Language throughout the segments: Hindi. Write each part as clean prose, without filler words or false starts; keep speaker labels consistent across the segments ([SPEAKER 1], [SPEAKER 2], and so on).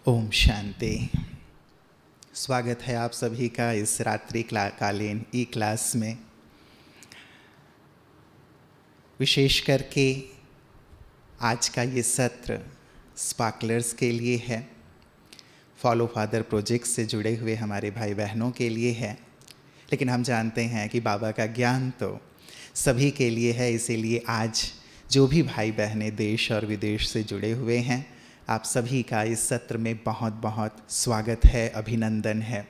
[SPEAKER 1] ओम शांति। स्वागत है आप सभी का इस रात्रि कालीन ई क्लास में। विशेष करके आज का ये सत्र स्पार्कलर्स के लिए है, फॉलो फादर प्रोजेक्ट से जुड़े हुए हमारे भाई बहनों के लिए है। लेकिन हम जानते हैं कि बाबा का ज्ञान तो सभी के लिए है, इसीलिए आज जो भी भाई बहनें देश और विदेश से जुड़े हुए हैं, आप सभी का इस सत्र में बहुत बहुत स्वागत है, अभिनंदन है।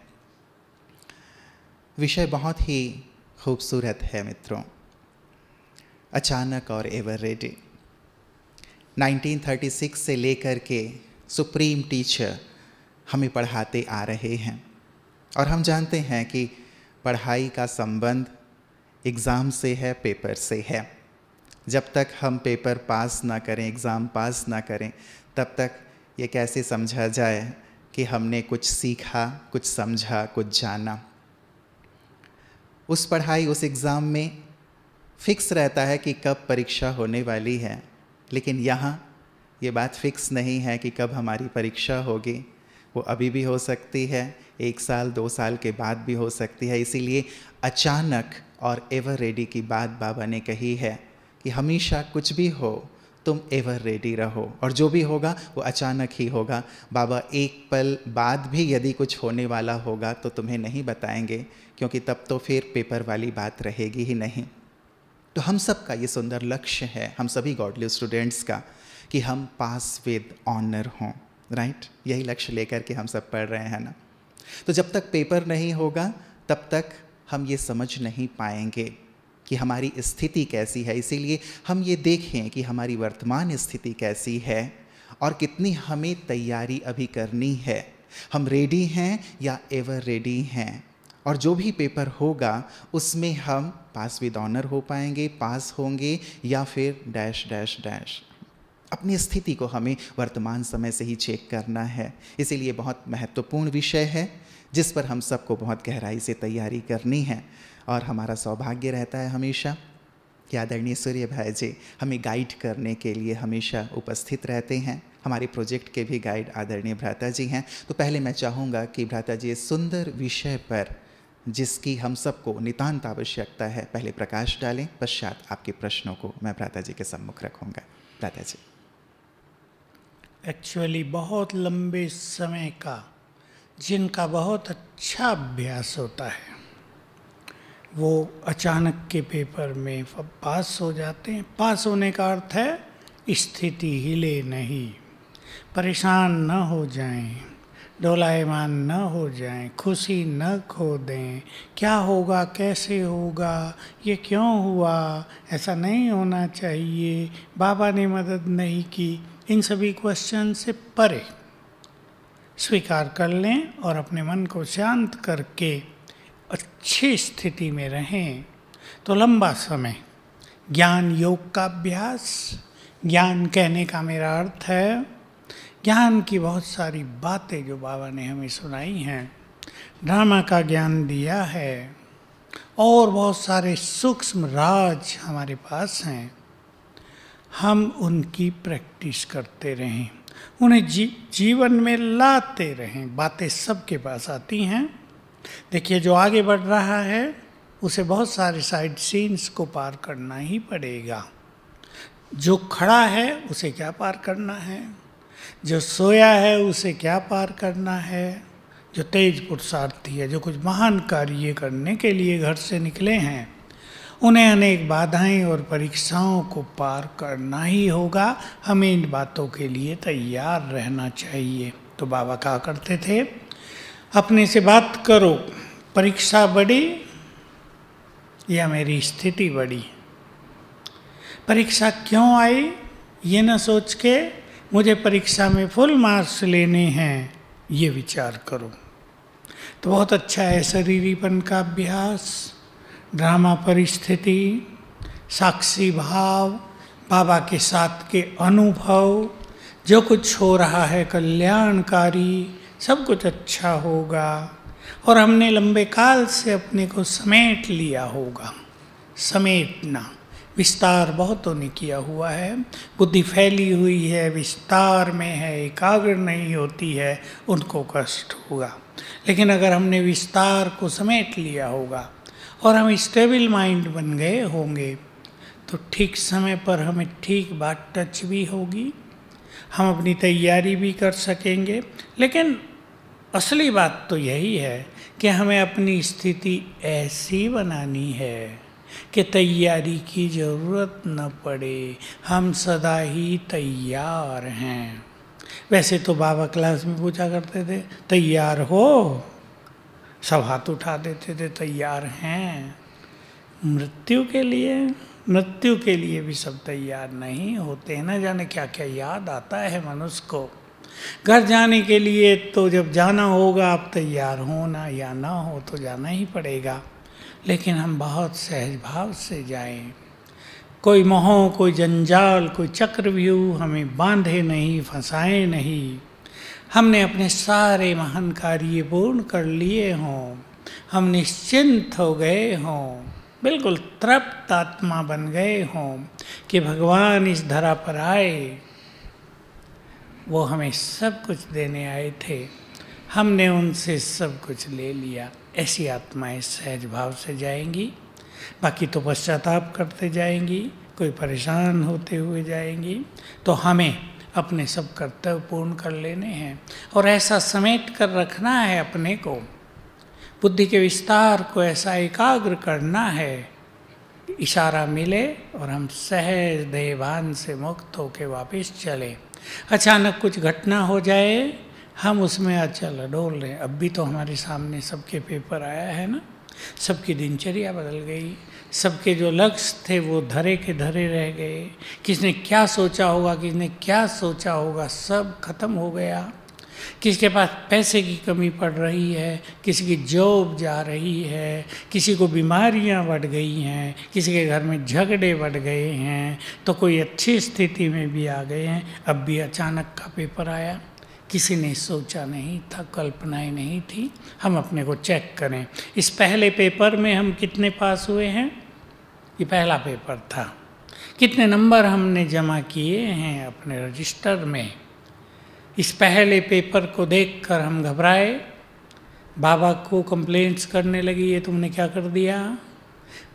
[SPEAKER 1] विषय बहुत ही खूबसूरत है मित्रों, अचानक और एवर रेडी। 1936 से लेकर के सुप्रीम टीचर हमें पढ़ाते आ रहे हैं और हम जानते हैं कि पढ़ाई का संबंध एग्ज़ाम से है, पेपर से है। जब तक हम पेपर पास ना करें, एग्ज़ाम पास ना करें, तब तक ये कैसे समझा जाए कि हमने कुछ सीखा, कुछ समझा, कुछ जाना। उस पढ़ाई, उस एग्ज़ाम में फिक्स रहता है कि कब परीक्षा होने वाली है, लेकिन यहाँ ये बात फिक्स नहीं है कि कब हमारी परीक्षा होगी। वो अभी भी हो सकती है, 1 साल 2 साल के बाद भी हो सकती है। इसीलिए अचानक और एवर रेडी की बात बाबा ने कही है कि हमेशा कुछ भी हो तुम एवर रेडी रहो, और जो भी होगा वो अचानक ही होगा। बाबा एक पल बाद भी यदि कुछ होने वाला होगा तो तुम्हें नहीं बताएंगे, क्योंकि तब तो फिर पेपर वाली बात रहेगी ही नहीं। तो हम सब का ये सुंदर लक्ष्य है, हम सभी गॉडली स्टूडेंट्स का, कि हम पास विद ऑनर हों, राइट? यही लक्ष्य लेकर के हम सब पढ़ रहे हैं ना। तो जब तक पेपर नहीं होगा तब तक हम ये समझ नहीं पाएंगे कि हमारी स्थिति कैसी है। इसीलिए हम ये देखें कि हमारी वर्तमान स्थिति कैसी है और कितनी हमें तैयारी अभी करनी है। हम रेडी हैं या एवर रेडी हैं, और जो भी पेपर होगा उसमें हम पास विद ऑनर हो पाएंगे, पास होंगे, या फिर डैश डैश डैश। अपनी स्थिति को हमें वर्तमान समय से ही चेक करना है। इसीलिए बहुत महत्वपूर्ण विषय है जिस पर हम सबको बहुत गहराई से तैयारी करनी है। और हमारा सौभाग्य रहता है हमेशा कि आदरणीय सूर्य भाई जी हमें गाइड करने के लिए हमेशा उपस्थित रहते हैं। हमारे प्रोजेक्ट के भी गाइड आदरणीय भ्राता जी हैं। तो पहले मैं चाहूँगा कि भ्राता जी इस सुंदर विषय पर, जिसकी हम सबको नितांत आवश्यकता है, पहले प्रकाश डालें, पश्चात आपके प्रश्नों को मैं भ्राता जी के सम्मुख रखूँगा। भ्राता जी।
[SPEAKER 2] एक्चुअली बहुत लंबे समय का जिनका बहुत अच्छा अभ्यास होता है वो अचानक के पेपर में पास हो जाते हैं। पास होने का अर्थ है स्थिति हिले नहीं, परेशान न हो जाएं, डोलायमान न हो जाएं, खुशी न खो दें। क्या होगा, कैसे होगा, ये क्यों हुआ, ऐसा नहीं होना चाहिए, बाबा ने मदद नहीं की, इन सभी क्वेश्चन से परे स्वीकार कर लें और अपने मन को शांत करके अच्छी स्थिति में रहें। तो लंबा समय ज्ञान योग का अभ्यास, ज्ञान कहने का मेरा अर्थ है ज्ञान की बहुत सारी बातें जो बाबा ने हमें सुनाई हैं, ड्रामा का ज्ञान दिया है, और बहुत सारे सूक्ष्म राज हमारे पास हैं। हम उनकी प्रैक्टिस करते रहें, उन्हें जीवन में लाते रहें। बातें सबके पास आती हैं। देखिए, जो आगे बढ़ रहा है उसे बहुत सारे साइड सीन्स को पार करना ही पड़ेगा। जो खड़ा है उसे क्या पार करना है, जो सोया है उसे क्या पार करना है, जो तेज पुरुषार्थी है, जो कुछ महान कार्य करने के लिए घर से निकले हैं, उन्हें अनेक बाधाएं और परीक्षाओं को पार करना ही होगा। हमें इन बातों के लिए तैयार रहना चाहिए। तो बाबा कहा करते थे, अपने से बात करो, परीक्षा बड़ी या मेरी स्थिति बड़ी। परीक्षा क्यों आई ये न सोच के मुझे परीक्षा में फुल मार्क्स लेने हैं, ये विचार करो। तो बहुत अच्छा है शरीरीपन का अभ्यास, ड्रामा परिस्थिति, साक्षी भाव, बाबा के साथ के अनुभव, जो कुछ हो रहा है कल्याणकारी, सब कुछ अच्छा होगा। और हमने लंबे काल से अपने को समेट लिया होगा। समेटना, विस्तार बहुतों ने किया हुआ है। बुद्धि फैली हुई है, विस्तार में है, एकाग्र नहीं होती है, उनको कष्ट होगा। लेकिन अगर हमने विस्तार को समेट लिया होगा और हम स्टेबल माइंड बन गए होंगे तो ठीक समय पर हमें ठीक बात टच भी होगी, हम अपनी तैयारी भी कर सकेंगे। लेकिन असली बात तो यही है कि हमें अपनी स्थिति ऐसी बनानी है कि तैयारी की ज़रूरत न पड़े, हम सदा ही तैयार हैं। वैसे तो बाबा क्लास में पूछा करते थे, तैयार हो? सब हाथ उठा देते थे, तैयार हैं। मृत्यु के लिए भी सब तैयार नहीं होते हैं। न जाने क्या क्या याद आता है मनुष्य को। घर जाने के लिए तो जब जाना होगा, आप तैयार हो ना या ना हो तो जाना ही पड़ेगा। लेकिन हम बहुत सहज भाव से जाएं, कोई मोह, कोई जंजाल, कोई चक्रव्यूह हमें बांधे नहीं, फंसाए नहीं। हमने अपने सारे महान कार्य पूर्ण कर लिए हों, हम निश्चिंत हो गए हों, बिल्कुल तृप्त आत्मा बन गए हों कि भगवान इस धरा पर आए, वो हमें सब कुछ देने आए थे, हमने उनसे सब कुछ ले लिया। ऐसी आत्माएं सहज भाव से जाएंगी, बाकी तो पश्चाताप करते जाएंगी, कोई परेशान होते हुए जाएंगी। तो हमें अपने सब कर्तव्य पूर्ण कर लेने हैं और ऐसा समेट कर रखना है अपने को, बुद्धि के विस्तार को ऐसा एकाग्र करना है, इशारा मिले और हम सहज देहभान से मुक्त होकर वापस चले। अचानक कुछ घटना हो जाए, हम उसमें अचल डोल रहे। अब भी तो हमारे सामने सबके पेपर आया है ना, सबकी दिनचर्या बदल गई, सबके जो लक्ष्य थे वो धरे के धरे रह गए। किसने क्या सोचा होगा, किसने क्या सोचा होगा, सब खत्म हो गया। किसके पास पैसे की कमी पड़ रही है, किसी की जॉब जा रही है, किसी को बीमारियां बढ़ गई हैं, किसी के घर में झगड़े बढ़ गए हैं, तो कोई अच्छी स्थिति में भी आ गए हैं। अब भी अचानक का पेपर आया, किसी ने सोचा नहीं था, कल्पनाएं नहीं थी। हम अपने को चेक करें, इस पहले पेपर में हम कितने पास हुए हैं? ये पहला पेपर था। कितने नंबर हमने जमा किए हैं अपने रजिस्टर में? इस पहले पेपर को देखकर हम घबराए, बाबा को कंप्लेंट्स करने लगी, ये तुमने क्या कर दिया?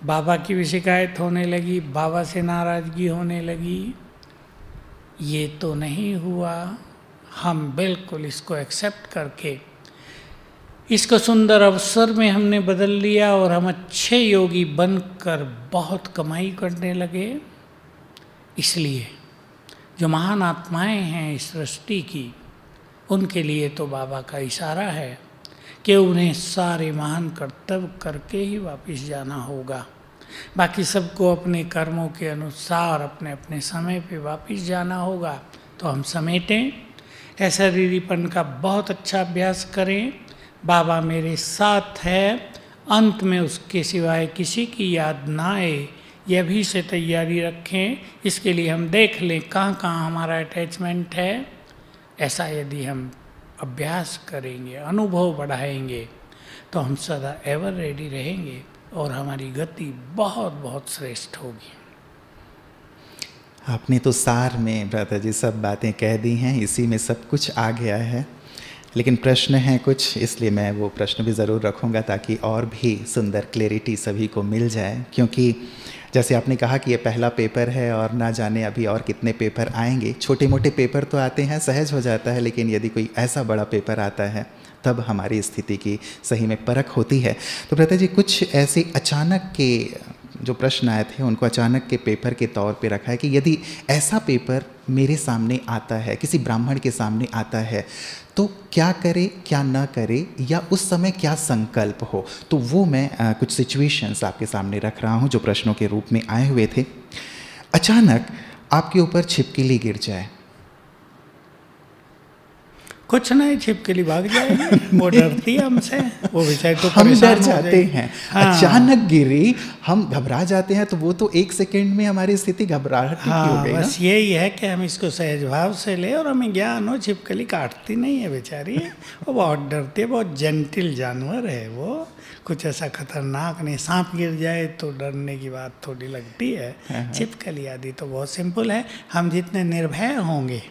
[SPEAKER 2] बाबा की भी शिकायत होने लगी, बाबा से नाराज़गी होने लगी। ये तो नहीं हुआ। हम बिल्कुल इसको एक्सेप्ट करके इसको सुंदर अवसर में हमने बदल लिया और हम अच्छे योगी बनकर बहुत कमाई करने लगे। इसलिए जो महान आत्माएं हैं इस सृष्टि की, उनके लिए तो बाबा का इशारा है कि उन्हें सारे महान कर्तव्य करके ही वापस जाना होगा। बाकी सबको अपने कर्मों के अनुसार अपने अपने समय पे वापस जाना होगा। तो हम समेटें, ऐसा शरीरीपन का बहुत अच्छा अभ्यास करें। बाबा मेरे साथ है, अंत में उसके सिवाय किसी की याद ना आए, यह भी से तैयारी रखें। इसके लिए हम देख लें कहाँ कहाँ हमारा अटैचमेंट है। ऐसा यदि हम अभ्यास करेंगे, अनुभव बढ़ाएंगे, तो हम सदा एवर रेडी रहेंगे और हमारी गति बहुत बहुत श्रेष्ठ होगी।
[SPEAKER 1] आपने तो सार में ब्रदर जी सब बातें कह दी हैं, इसी में सब कुछ आ गया है। लेकिन प्रश्न हैं कुछ, इसलिए मैं वो प्रश्न भी ज़रूर रखूँगा ताकि और भी सुंदर क्लैरिटी सभी को मिल जाए। क्योंकि जैसे आपने कहा कि ये पहला पेपर है और ना जाने अभी और कितने पेपर आएंगे। छोटे मोटे पेपर तो आते हैं, सहज हो जाता है, लेकिन यदि कोई ऐसा बड़ा पेपर आता है तब हमारी स्थिति की सही में परख होती है। तो ब्रदर जी, कुछ ऐसे अचानक के जो प्रश्न आए थे उनको अचानक के पेपर के तौर पे रखा है कि यदि ऐसा पेपर मेरे सामने आता है, किसी ब्राह्मण के सामने आता है, तो क्या करे क्या ना करे, या उस समय क्या संकल्प हो। तो वो मैं कुछ सिचुएशंस आपके सामने रख रहा हूँ जो प्रश्नों के रूप में आए हुए थे। अचानक आपके ऊपर छिपकली गिर जाए,
[SPEAKER 2] कुछ नहीं, छिपकली भाग जाएगी, वो डरती है हमसे, वो बेचारी तो
[SPEAKER 1] हम
[SPEAKER 2] परेशान
[SPEAKER 1] डर
[SPEAKER 2] हो
[SPEAKER 1] जाते
[SPEAKER 2] जाएगी।
[SPEAKER 1] हैं।
[SPEAKER 2] हाँ।
[SPEAKER 1] अचानक गिरी, हम घबरा जाते हैं, तो वो तो एक सेकंड में हमारी स्थिति घबराहट की हो
[SPEAKER 2] हाँ,
[SPEAKER 1] गई ना।
[SPEAKER 2] बस यही है कि हम इसको सहज भाव से ले, और हमें ज्ञान हो छिपकली काटती नहीं है बेचारी, वो बहुत डरती है, बहुत जेंटिल जानवर है वो, कुछ ऐसा खतरनाक नहीं। सांप गिर जाए तो डरने की बात थोड़ी लगती है, छिपकली आदि तो बहुत सिंपल है। हम जितने निर्भय होंगे,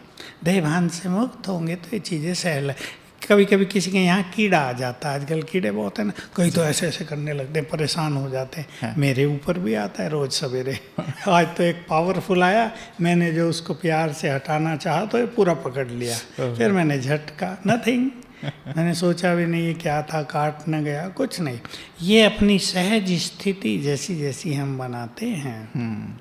[SPEAKER 2] देहभान से मुक्त होंगे, तो ये चीज़ें सहल है। कभी कभी किसी के यहाँ कीड़ा आ जाता है, आजकल कीड़े बहुत है ना, कई तो ऐसे ऐसे करने लगते हैं, परेशान हो जाते हैं।
[SPEAKER 1] हाँ।
[SPEAKER 2] मेरे ऊपर भी आता है रोज सवेरे। आज तो एक पावरफुल आया, मैंने जो उसको प्यार से हटाना चाहा तो ये पूरा पकड़ लिया, फिर मैंने झटका, नथिंग, मैंने सोचा भी नहीं ये क्या था, काट न गया, कुछ नहीं। ये अपनी सहज स्थिति जैसी जैसी हम बनाते हैं,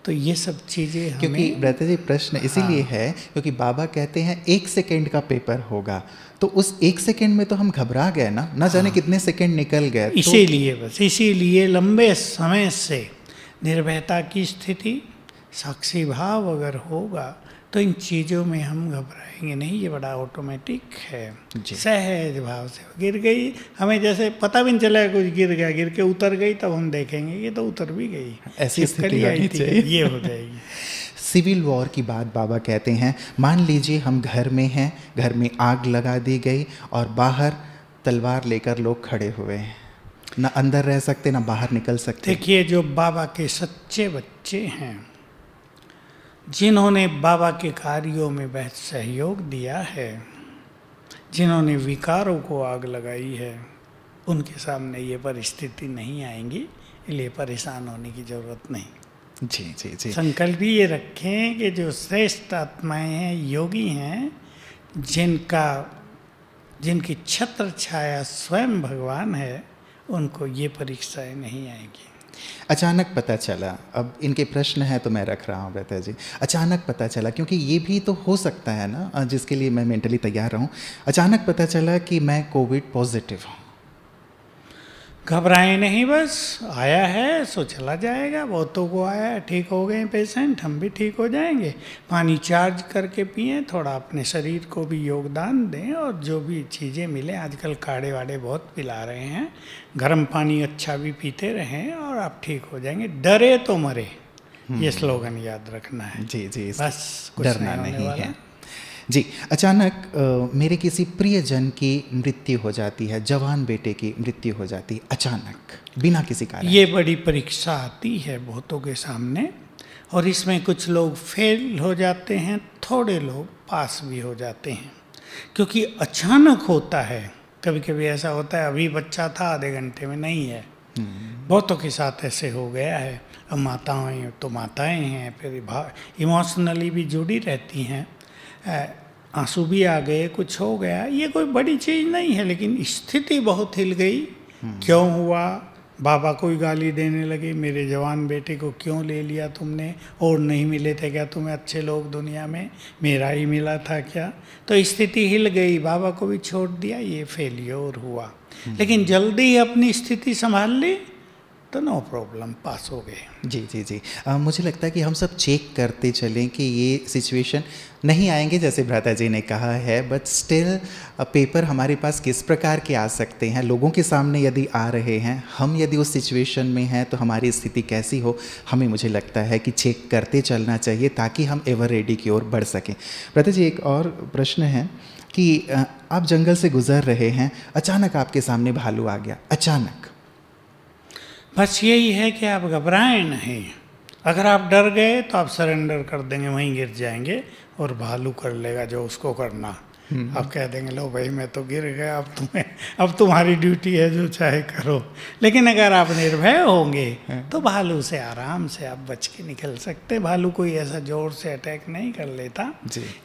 [SPEAKER 2] तो ये सब चीज़ें हमें,
[SPEAKER 1] क्योंकि ब्रता जी प्रश्न इसीलिए है क्योंकि बाबा कहते हैं 1 सेकंड का पेपर होगा, तो उस 1 सेकंड में तो हम घबरा गए ना जाने कितने सेकंड निकल गए।
[SPEAKER 2] इसीलिए बस इसीलिए लंबे समय से निर्भयता की स्थिति, साक्षी भाव अगर होगा तो इन चीज़ों में हम घबराएंगे नहीं, ये बड़ा ऑटोमेटिक है। सहज भाव से गिर गई, हमें जैसे पता भी नहीं चला कुछ गिर गया, गिर के उतर गई, तब हम देखेंगे ये तो उतर भी गई,
[SPEAKER 1] ऐसी स्थिति होनी चाहिए,
[SPEAKER 2] ये हो जाएगी।
[SPEAKER 1] सिविल वॉर की बात बाबा कहते हैं, मान लीजिए हम घर में हैं, घर में आग लगा दी गई और बाहर तलवार लेकर लोग खड़े हुए हैं, ना अंदर रह सकते ना बाहर निकल सकते।
[SPEAKER 2] देखिए, जो बाबा के सच्चे बच्चे हैं, जिन्होंने बाबा के कार्यों में बहुत सहयोग दिया है, जिन्होंने विकारों को आग लगाई है, उनके सामने ये परिस्थिति नहीं आएंगी, इसलिए परेशान होने की जरूरत नहीं।
[SPEAKER 1] जी जी जी।
[SPEAKER 2] संकल्प ये रखें कि जो श्रेष्ठ आत्माएं हैं, योगी हैं, जिनकी छत्र छाया स्वयं भगवान है, उनको ये परीक्षाएं नहीं आएंगी।
[SPEAKER 1] अचानक पता चला, अब इनके प्रश्न है तो मैं रख रहा हूँ ब्रता जी, अचानक पता चला, क्योंकि ये भी तो हो सकता है ना, जिसके लिए मैं मेंटली तैयार रहूँ। अचानक पता चला कि मैं कोविड पॉजिटिव हूँ।
[SPEAKER 2] घबराएं नहीं, बस आया है सो चला जाएगा, बहुतों को आया है, ठीक हो गए पेशेंट, हम भी ठीक हो जाएंगे। पानी चार्ज करके पिएं, थोड़ा अपने शरीर को भी योगदान दें, और जो भी चीज़ें मिले, आजकल काढ़े वाड़े बहुत पिला रहे हैं, गर्म पानी अच्छा भी पीते रहें और आप ठीक हो जाएंगे। डरे तो मरे, ये स्लोगन याद रखना है।
[SPEAKER 1] जी जी,
[SPEAKER 2] बस कुछ
[SPEAKER 1] डरना नहीं है जी। अचानक मेरे किसी प्रियजन की मृत्यु हो जाती है, जवान बेटे की मृत्यु हो जाती है अचानक, बिना किसी कारण।
[SPEAKER 2] ये बड़ी परीक्षा आती है बहुतों के सामने, और इसमें कुछ लोग फेल हो जाते हैं, थोड़े लोग पास भी हो जाते हैं, क्योंकि अचानक होता है। कभी कभी ऐसा होता है, अभी बच्चा था, आधे घंटे में नहीं है। बहुतों के साथ ऐसे हो गया है। अब माताएं तो माताएं हैं, फिर इमोशनली भी जुड़ी रहती हैं, आंसू भी आ गए, कुछ हो गया, ये कोई बड़ी चीज़ नहीं है, लेकिन स्थिति बहुत हिल गई। क्यों हुआ? बाबा को ही गाली देने लगे, मेरे जवान बेटे को क्यों ले लिया तुमने, और नहीं मिले थे क्या तुम्हें अच्छे लोग दुनिया में, मेरा ही मिला था क्या? तो स्थिति हिल गई, बाबा को भी छोड़ दिया, ये फेलियर हुआ। लेकिन जल्दी ही अपनी स्थिति संभाल ली तो नो प्रॉब्लम, पास हो गए।
[SPEAKER 1] जी जी जी। मुझे लगता है कि हम सब चेक करते चलें कि ये सिचुएशन नहीं आएंगे जैसे भ्राता जी ने कहा है, बट स्टिल पेपर हमारे पास किस प्रकार के आ सकते हैं, लोगों के सामने यदि आ रहे हैं, हम यदि उस सिचुएशन में हैं तो हमारी स्थिति कैसी हो, हमें मुझे लगता है कि चेक करते चलना चाहिए ताकि हम एवर रेडी की ओर बढ़ सकें। भ्राता जी, एक और प्रश्न है कि आप जंगल से गुजर रहे हैं, अचानक आपके सामने भालू आ गया, अचानक।
[SPEAKER 2] बस यही है कि आप घबराएं नहीं। अगर आप डर गए तो आप सरेंडर कर देंगे, वहीं गिर जाएंगे और भालू कर लेगा जो उसको करना। आप कह देंगे लो भाई मैं तो गिर गया, अब तुम्हारी ड्यूटी है, जो चाहे करो। लेकिन अगर आप निर्भय होंगे तो भालू से आराम से आप बच के निकल सकते। भालू कोई ऐसा जोर से अटैक नहीं कर लेता।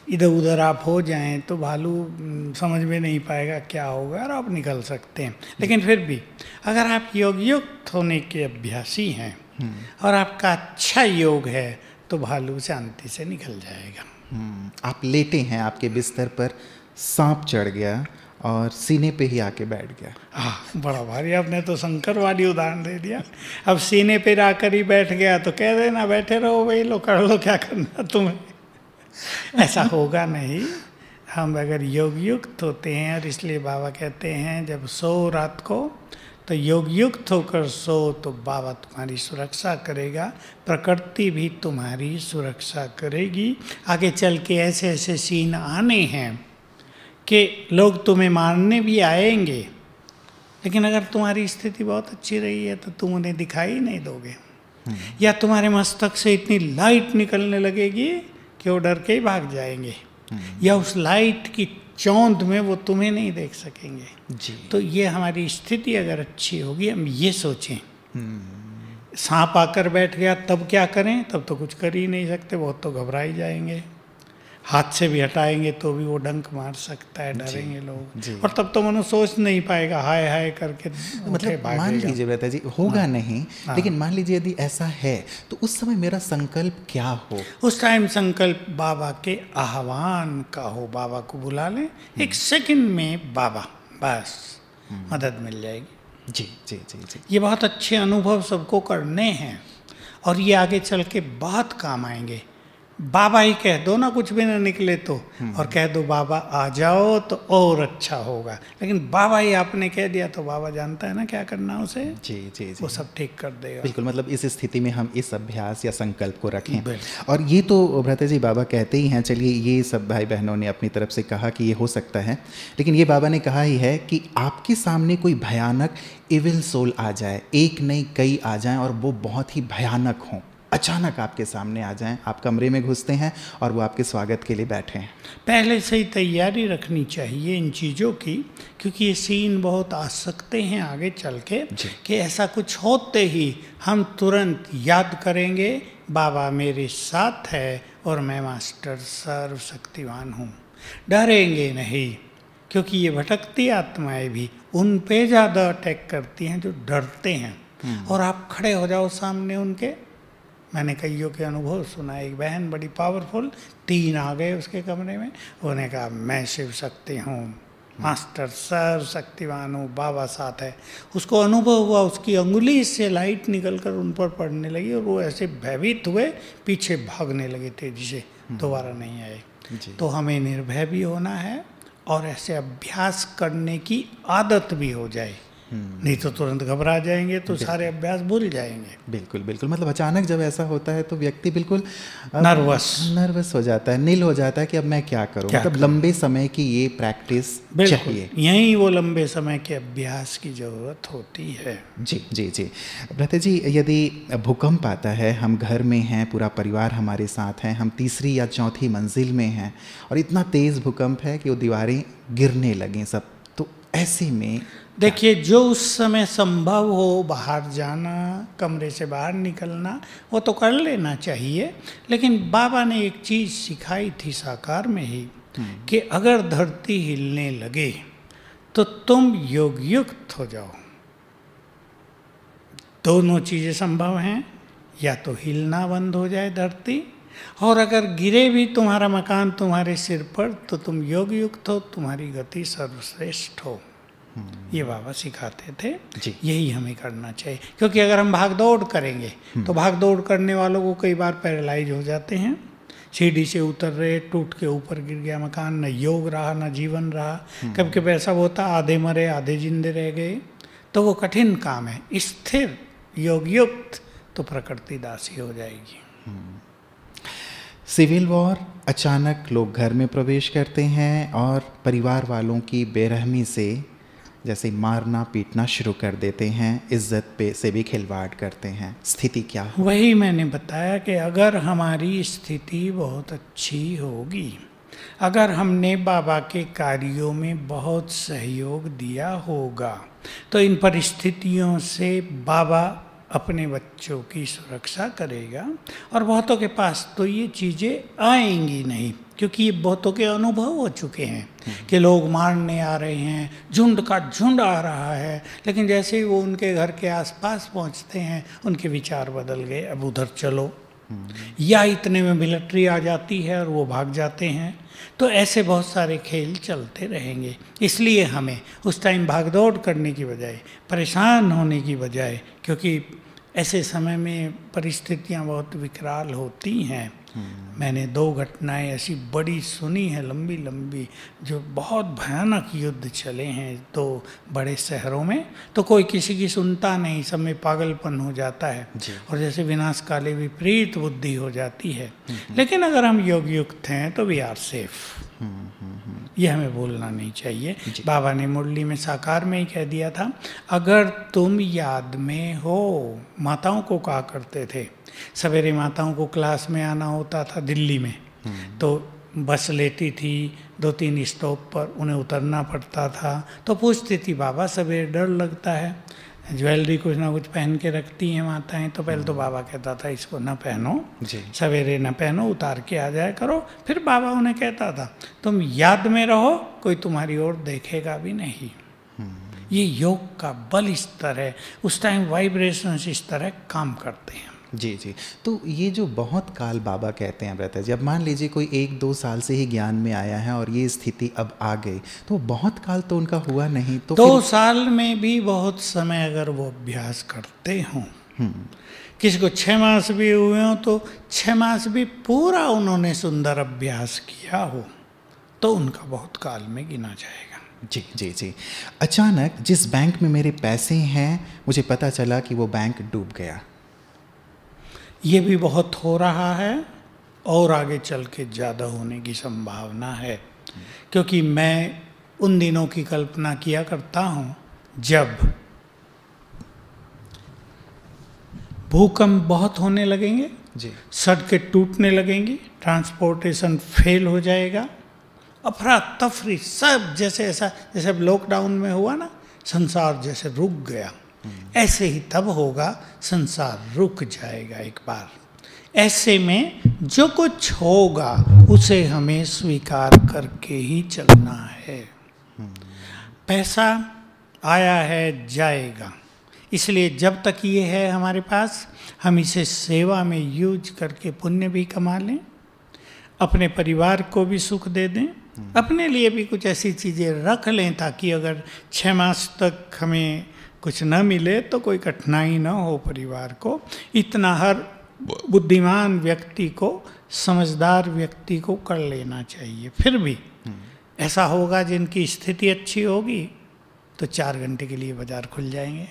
[SPEAKER 2] इधर उधर आप हो जाएं तो भालू समझ में नहीं पाएगा क्या होगा और आप निकल सकते हैं। लेकिन फिर भी अगर आप योगयुक्त होने के अभ्यासी हैं और आपका अच्छा योग है तो भालू शांति से निकल जाएगा।
[SPEAKER 1] आप लेटे हैं, आपके बिस्तर पर सांप चढ़ गया और सीने पे ही आके बैठ गया।
[SPEAKER 2] हाँ, बड़ा भारी, आपने तो शंकर वाली उदाहरण दे दिया। अब सीने पे आकर ही बैठ गया तो कह देना बैठे रहो भाई, लो कर लो क्या करना तुम्हें। ऐसा होगा नहीं। हम अगर योग युक्त होते हैं, और इसलिए बाबा कहते हैं जब सो रात को तो योग युक्त होकर सो तो बाबा तुम्हारी सुरक्षा करेगा, प्रकृति भी तुम्हारी सुरक्षा करेगी। आगे चल के ऐसे ऐसे सीन आने हैं कि लोग तुम्हें मारने भी आएंगे, लेकिन अगर तुम्हारी स्थिति बहुत अच्छी रही है तो तुम उन्हें दिखाई नहीं दोगे, या तुम्हारे मस्तक से इतनी लाइट निकलने लगेगी कि वो डर के ही भाग जाएंगे, या उस लाइट की चौंध में वो तुम्हें नहीं देख सकेंगे
[SPEAKER 1] जी।
[SPEAKER 2] तो ये हमारी स्थिति अगर अच्छी होगी, हम ये सोचें सांप आकर बैठ गया तब क्या करें, तब तो कुछ कर ही नहीं सकते, बहुत तो घबरा ही जाएंगे, हाथ से भी हटाएंगे तो भी वो डंक मार सकता है, डरेंगे लोग, और तब तो मनुष्य सोच नहीं पाएगा, हाय हाय करके
[SPEAKER 1] मतलब मान लीजिए ब्रता जी होगा नहीं, लेकिन मान लीजिए यदि ऐसा है तो उस समय मेरा संकल्प क्या हो?
[SPEAKER 2] उस टाइम संकल्प बाबा के आह्वान का हो, बाबा को बुला लें, एक सेकंड में बाबा, बस मदद मिल जाएगी।
[SPEAKER 1] जी जी जी जी।
[SPEAKER 2] ये बहुत अच्छे अनुभव सबको करने हैं, और ये आगे चल के बहुत काम आएंगे। बाबा ही कह दो ना, कुछ भी ना निकले तो, और कह दो बाबा आ जाओ तो और अच्छा होगा, लेकिन बाबा ही आपने कह दिया तो बाबा जानता है ना क्या करना उसे।
[SPEAKER 1] जी जी जी,
[SPEAKER 2] वो सब ठीक कर देगा।
[SPEAKER 1] बिल्कुल, मतलब इस स्थिति में हम इस अभ्यास या संकल्प को रखें। और ये तो भ्राता जी बाबा कहते ही हैं, चलिए ये सब भाई बहनों ने अपनी तरफ से कहा कि ये हो सकता है, लेकिन ये बाबा ने कहा ही है कि आपके सामने कोई भयानक इविल सोल आ जाए, एक नहीं कई आ जाएं, और वो बहुत ही भयानक हों, अचानक आपके सामने आ जाएं, आप कमरे में घुसते हैं और वो आपके स्वागत के लिए बैठे हैं,
[SPEAKER 2] पहले से ही तैयारी रखनी चाहिए इन चीज़ों की, क्योंकि ये सीन बहुत आ सकते हैं आगे चल के कि ऐसा कुछ होते ही हम तुरंत याद करेंगे बाबा मेरे साथ है और मैं मास्टर सर्वशक्तिवान हूँ। डरेंगे नहीं, क्योंकि ये भटकती आत्माएं भी उन पे ज़्यादा अटैक करती हैं जो डरते हैं, और आप खड़े हो जाओ सामने उनके। मैंने कईयों के अनुभव सुना, एक बहन बड़ी पावरफुल, 3 आ गए उसके कमरे में, उन्होंने कहा मैं शिव शक्ति हूँ, मास्टर सर्वशक्तिवान हूँ, बाबा साथ है। उसको अनुभव हुआ, उसकी अंगुली से लाइट निकलकर उन पर पड़ने लगी, और वो ऐसे भयभीत हुए, पीछे भागने लगे तेजी से, दोबारा नहीं आए। तो हमें निर्भय भी होना है, और ऐसे अभ्यास करने की आदत भी हो जाए, नहीं तो तुरंत घबरा जाएंगे तो सारे अभ्यास भूल जाएंगे।
[SPEAKER 1] बिल्कुल बिल्कुल, मतलब अचानक जब ऐसा होता है तो व्यक्ति बिल्कुल
[SPEAKER 2] नर्वस
[SPEAKER 1] हो जाता है, नील हो जाता है कि अब मैं क्या करूं। मतलब लंबे समय की ये प्रैक्टिस चाहिए,
[SPEAKER 2] यही वो लंबे समय के अभ्यास की जरूरत होती है।
[SPEAKER 1] जी जी जी। भ्राता जी यदि भूकंप आता है, हम घर में हैं, पूरा परिवार हमारे साथ हैं, हम 3री या 4थी मंजिल में हैं, और इतना तेज़ भूकंप है कि वो दीवारें गिरने लगें सब, तो ऐसे में
[SPEAKER 2] देखिए जो उस समय संभव हो, बाहर जाना, कमरे से बाहर निकलना, वो तो कर लेना चाहिए, लेकिन बाबा ने एक चीज़ सिखाई थी साकार में ही कि अगर धरती हिलने लगे तो तुम योग युक्त हो जाओ। दोनों चीज़ें संभव हैं, या तो हिलना बंद हो जाए धरती, और अगर गिरे भी तुम्हारा मकान तुम्हारे सिर पर तो तुम योग युक्त हो, तुम्हारी गति सर्वश्रेष्ठ हो। ये बाबा सिखाते थे, यही हमें करना चाहिए, क्योंकि अगर हम भाग दौड़ करेंगे तो भाग दौड़ करने वालों को कई बार पैरालाइज हो जाते हैं, सीढ़ी से उतर रहे, टूट के ऊपर गिर गया मकान, न योग रहा न जीवन रहा, कभी कभी ऐसा होता आधे मरे आधे जिंदे रह गए, तो वो कठिन काम है। स्थिर योग युक्त तो प्रकृति दासी हो जाएगी।
[SPEAKER 1] सिविल वॉर, अचानक लोग घर में प्रवेश करते हैं और परिवार वालों की बेरहमी से जैसे मारना पीटना शुरू कर देते हैं, इज्जत पे से भी खिलवाड़ करते हैं, स्थिति क्या हो?
[SPEAKER 2] वही मैंने बताया कि अगर हमारी स्थिति बहुत अच्छी होगी, अगर हमने बाबा के कार्यों में बहुत सहयोग दिया होगा, तो इन परिस्थितियों से बाबा अपने बच्चों की सुरक्षा करेगा, और बहुतों के पास तो ये चीज़ें आएंगी नहीं, क्योंकि ये बहुतों के अनुभव हो चुके हैं कि लोग मारने आ रहे हैं, झुंड का झुंड आ रहा है, लेकिन जैसे ही वो उनके घर के आसपास पहुंचते हैं उनके विचार बदल गए, अब उधर चलो, या इतने में मिलिट्री आ जाती है और वो भाग जाते हैं। तो ऐसे बहुत सारे खेल चलते रहेंगे, इसलिए हमें उस टाइम भागदौड़ करने की बजाय, परेशान होने की बजाय, क्योंकि ऐसे समय में परिस्थितियां बहुत विकराल होती हैं, मैंने 2 घटनाएं ऐसी बड़ी सुनी है, लंबी लंबी, जो बहुत भयानक युद्ध चले हैं 2 बड़े शहरों में, तो कोई किसी की सुनता नहीं, सब में पागलपन हो जाता है और जैसे विनाश काले विपरीत बुद्धि हो जाती है। लेकिन अगर हम योग युक्त हैं तो वी आर सेफ, ये हमें भूलना नहीं चाहिए। बाबा ने मुरली में साकार में ही कह दिया था, अगर तुम याद में हो, माताओं को कहा करते थे, सवेरे माताओं को क्लास में आना होता था दिल्ली में, तो बस लेती थी 2-3 स्टॉप पर, उन्हें उतरना पड़ता था, तो पूछती थी बाबा सवेरे डर लगता है, ज्वेलरी कुछ ना कुछ पहन के रखती हैं माताएं, तो पहले तो बाबा कहता था इसको ना पहनो, सवेरे ना पहनो, उतार के आ जाया करो। फिर बाबा उन्हें कहता था तुम याद में रहो, कोई तुम्हारी ओर देखेगा भी नहीं। ये योग का बल इस तरह, उस टाइम वाइब्रेशंस इस तरह काम करते हैं।
[SPEAKER 1] जी जी। तो ये जो बहुत काल बाबा कहते हैं ब्रता जी, अब मान लीजिए कोई 1-2 साल से ही ज्ञान में आया है और ये स्थिति अब आ गई, तो बहुत काल तो उनका हुआ नहीं, तो
[SPEAKER 2] 2 साल में भी बहुत समय अगर वो अभ्यास करते हों, किसी को 6 मास भी हुए हों, तो 6 मास भी पूरा उन्होंने सुंदर अभ्यास किया हो, तो उनका बहुत काल में गिना जाएगा।
[SPEAKER 1] जी जी जी। अचानक जिस बैंक में मेरे पैसे हैं, मुझे पता चला कि वो बैंक डूब गया।
[SPEAKER 2] ये भी बहुत हो रहा है और आगे चल के ज़्यादा होने की संभावना है, क्योंकि मैं उन दिनों की कल्पना किया करता हूँ जब भूकंप बहुत होने लगेंगे, सड़कें टूटने लगेंगी, ट्रांसपोर्टेशन फेल हो जाएगा, अफरा तफरी सब, जैसे ऐसा जैसे अब लॉकडाउन में हुआ ना, संसार जैसे रुक गया, ऐसे ही तब होगा, संसार रुक जाएगा एक बार। ऐसे में जो कुछ होगा उसे हमें स्वीकार करके ही चलना है। पैसा आया है, जाएगा, इसलिए जब तक ये है हमारे पास, हम इसे सेवा में यूज करके पुण्य भी कमा लें, अपने परिवार को भी सुख दे दें, अपने लिए भी कुछ ऐसी चीज़ें रख लें ताकि अगर 6 मास तक हमें कुछ न मिले तो कोई कठिनाई न हो परिवार को। इतना हर बुद्धिमान व्यक्ति को, समझदार व्यक्ति को कर लेना चाहिए। फिर भी ऐसा होगा जिनकी स्थिति अच्छी होगी तो 4 घंटे के लिए बाजार खुल जाएंगे,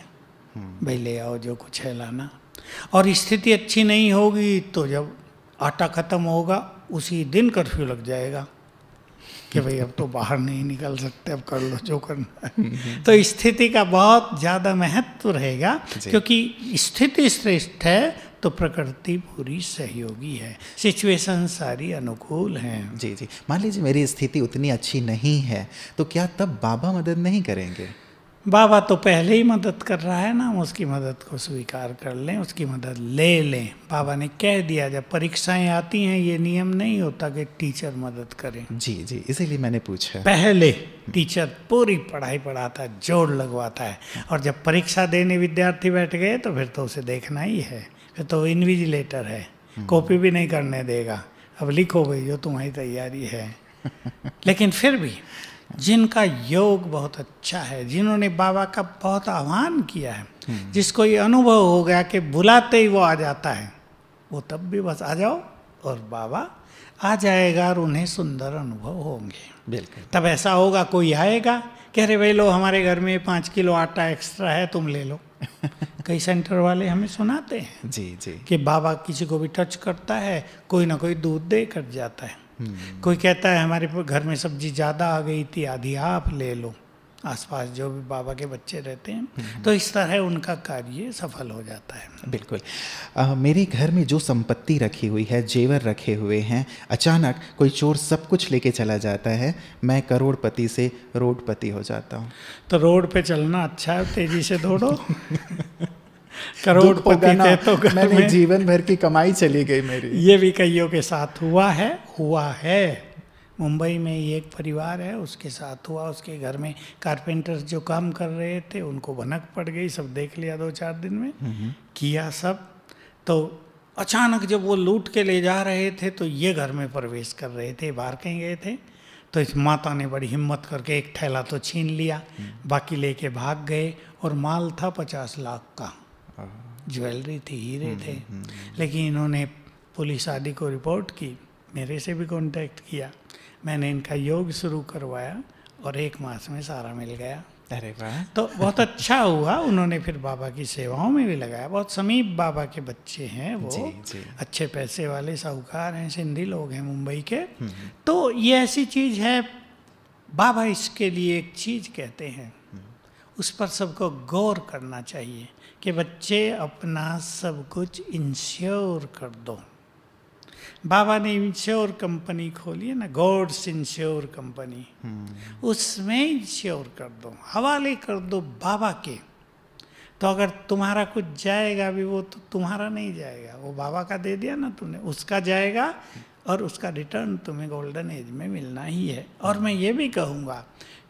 [SPEAKER 2] भाई ले आओ जो कुछ है लाना। और स्थिति अच्छी नहीं होगी तो जब आटा खत्म होगा उसी दिन कर्फ्यू लग जाएगा कि भाई अब तो बाहर नहीं निकल सकते, अब कर लो जो करना है। तो स्थिति का बहुत ज़्यादा महत्व रहेगा, क्योंकि स्थिति श्रेष्ठ है तो प्रकृति पूरी सहयोगी है, सिचुएशन सारी अनुकूल हैं।
[SPEAKER 1] जी जी। मान लीजिए मेरी स्थिति उतनी अच्छी नहीं है, तो क्या तब बाबा मदद नहीं करेंगे?
[SPEAKER 2] बाबा तो पहले ही मदद कर रहा है ना, हम उसकी मदद को स्वीकार कर लें, उसकी मदद ले लें। बाबा ने कह दिया जब परीक्षाएं आती हैं ये नियम नहीं होता कि टीचर मदद करें।
[SPEAKER 1] जी जी, इसीलिए मैंने पूछा।
[SPEAKER 2] पहले टीचर पूरी पढ़ाई पढ़ाता है, जोड़ लगवाता है, और जब परीक्षा देने विद्यार्थी बैठ गए तो फिर तो उसे देखना ही है, फिर तो इन्विजिलेटर है, कॉपी भी नहीं करने देगा, अब लिखो भाई जो तुम्हारी तैयारी है। लेकिन फिर भी जिनका योग बहुत अच्छा है, जिन्होंने बाबा का बहुत आह्वान किया है, जिसको ये अनुभव हो गया कि बुलाते ही वो आ जाता है, वो तब भी बस आ जाओ और बाबा आ जाएगा और उन्हें सुंदर अनुभव होंगे।
[SPEAKER 1] बिल्कुल।
[SPEAKER 2] तब ऐसा होगा कोई आएगा कह रहे भाई लो हमारे घर में 5 किलो आटा एक्स्ट्रा है तुम ले लो। कई सेंटर वाले हमें सुनाते हैं
[SPEAKER 1] जी जी
[SPEAKER 2] कि बाबा किसी को भी टच करता है कोई ना कोई दूध दे कर जाता है। कोई कहता है हमारे घर में सब्जी ज़्यादा आ गई थी आधी आप ले लो, आसपास जो भी बाबा के बच्चे रहते हैं, तो इस तरह उनका कार्य सफल हो जाता है।
[SPEAKER 1] बिल्कुल। मेरे घर में जो संपत्ति रखी हुई है, जेवर रखे हुए हैं, अचानक कोई चोर सब कुछ लेके चला जाता है, मैं करोड़पति से रोडपति हो जाता हूँ।
[SPEAKER 2] तो रोड पे चलना अच्छा है, तेजी से दौड़ो। करोड़पति थे तो
[SPEAKER 1] मैंने जीवन भर की कमाई चली गई मेरी।
[SPEAKER 2] ये भी कईयों के साथ हुआ है। मुंबई में ही एक परिवार है, उसके साथ हुआ, उसके घर में कारपेंटर्स जो काम कर रहे थे उनको भनक पड़ गई, सब देख लिया 2-4 दिन में, किया सब। तो अचानक जब वो लूट के ले जा रहे थे तो ये घर में प्रवेश कर रहे थे, बाहर कहीं गए थे, तो इस माता ने बड़ी हिम्मत करके एक थैला तो छीन लिया, बाकी लेके भाग गए, और माल था 50 लाख का, ज्वेलरी थी, हीरे थे, लेकिन इन्होंने पुलिस आदि को रिपोर्ट की, मेरे से भी कांटेक्ट किया, मैंने इनका योग शुरू करवाया और 1 मास में सारा मिल गया।
[SPEAKER 1] अरे वाह।
[SPEAKER 2] तो बहुत अच्छा हुआ। उन्होंने फिर बाबा की सेवाओं में भी लगाया। बहुत समीप बाबा के बच्चे हैं वो,
[SPEAKER 1] जी।
[SPEAKER 2] अच्छे पैसे वाले साहूकार हैं, सिंधी लोग हैं मुंबई के। तो ये ऐसी चीज़ है, बाबा इसके लिए एक चीज़ कहते हैं, उस पर सबको गौर करना चाहिए कि बच्चे अपना सब कुछ इंश्योर कर दो। बाबा ने इंश्योर कंपनी खोली है ना, गॉड्स इंश्योर कंपनी, उसमें इंश्योर कर दो, हवाले कर दो बाबा के। तो अगर तुम्हारा कुछ जाएगा भी वो तो तुम्हारा नहीं जाएगा, वो बाबा का दे दिया ना तुमने, उसका जाएगा और उसका रिटर्न तुम्हें गोल्डन एज में मिलना ही है। और मैं ये भी कहूँगा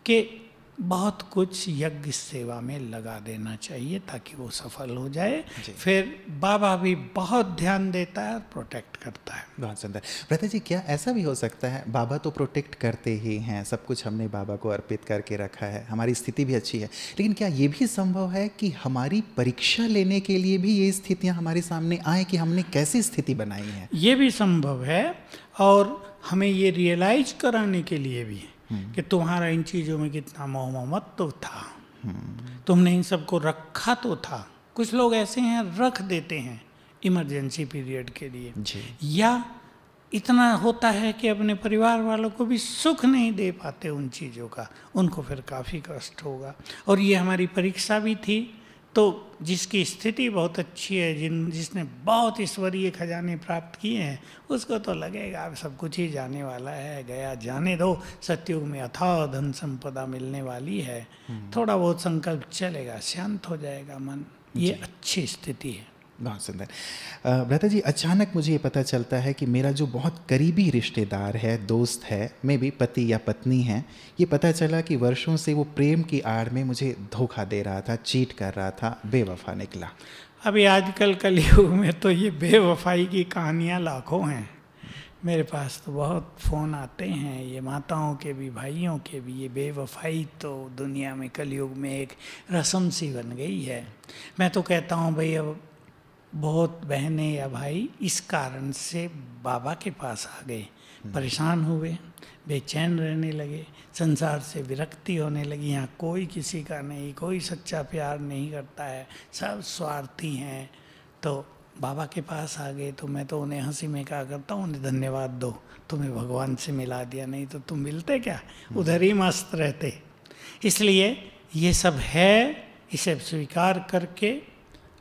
[SPEAKER 2] कि बहुत कुछ यज्ञ सेवा में लगा देना चाहिए ताकि वो सफल हो जाए। फिर बाबा भी बहुत ध्यान देता है और प्रोटेक्ट करता है।
[SPEAKER 1] बहुत सुंदर। भ्राता जी, क्या ऐसा भी हो सकता है, बाबा तो प्रोटेक्ट करते ही हैं, सब कुछ हमने बाबा को अर्पित करके रखा है, हमारी स्थिति भी अच्छी है, लेकिन क्या ये भी संभव है कि हमारी परीक्षा लेने के लिए भी ये स्थितियाँ हमारे सामने आए कि हमने कैसी स्थिति बनाई है?
[SPEAKER 2] ये भी संभव है, और हमें ये रियलाइज कराने के लिए भी कि तुम्हारा इन चीज़ों में कितना मोह ममत्व था, तुमने इन सबको रखा तो था। कुछ लोग ऐसे हैं रख देते हैं इमरजेंसी पीरियड के लिए
[SPEAKER 1] जी।
[SPEAKER 2] या इतना होता है कि अपने परिवार वालों को भी सुख नहीं दे पाते उन चीज़ों का, उनको फिर काफ़ी कष्ट होगा। और ये हमारी परीक्षा भी थी। तो जिसकी स्थिति बहुत अच्छी है, जिसने बहुत ईश्वरीय खजाने प्राप्त किए हैं, उसको तो लगेगा अब सब कुछ ही जाने वाला है, गया जाने दो, सतयुग में अथाह धन संपदा मिलने वाली है। थोड़ा बहुत संकल्प चलेगा, शांत हो जाएगा मन। ये अच्छी स्थिति है।
[SPEAKER 1] बहुत सुंदर। भ्राता जी, अचानक मुझे ये पता चलता है कि मेरा जो बहुत करीबी रिश्तेदार है, दोस्त है, मे भी पति या पत्नी है, ये पता चला कि वर्षों से वो प्रेम की आड़ में मुझे धोखा दे रहा था, चीट कर रहा था, बेवफा निकला।
[SPEAKER 2] अभी आजकल कलयुग में तो ये बेवफाई की कहानियाँ लाखों हैं। मेरे पास तो बहुत फ़ोन आते हैं, ये माताओं के भी, भाइयों के भी। ये बेवफाई तो दुनिया में कलयुग में एक रस्म सी बन गई है। मैं तो कहता हूँ भाई, अब बहुत बहनें या भाई इस कारण से बाबा के पास आ गए, परेशान हुए, बेचैन रहने लगे, संसार से विरक्ति होने लगी। यहाँ कोई किसी का नहीं, कोई सच्चा प्यार नहीं करता है, सब स्वार्थी हैं। तो बाबा के पास आ गए। तो मैं तो उन्हें हंसी में कहा करता हूँ, उन्हें धन्यवाद दो, तुम्हें भगवान से मिला दिया, नहीं तो तुम मिलते क्या, उधर ही मस्त रहते। इसलिए ये सब है, इसे स्वीकार करके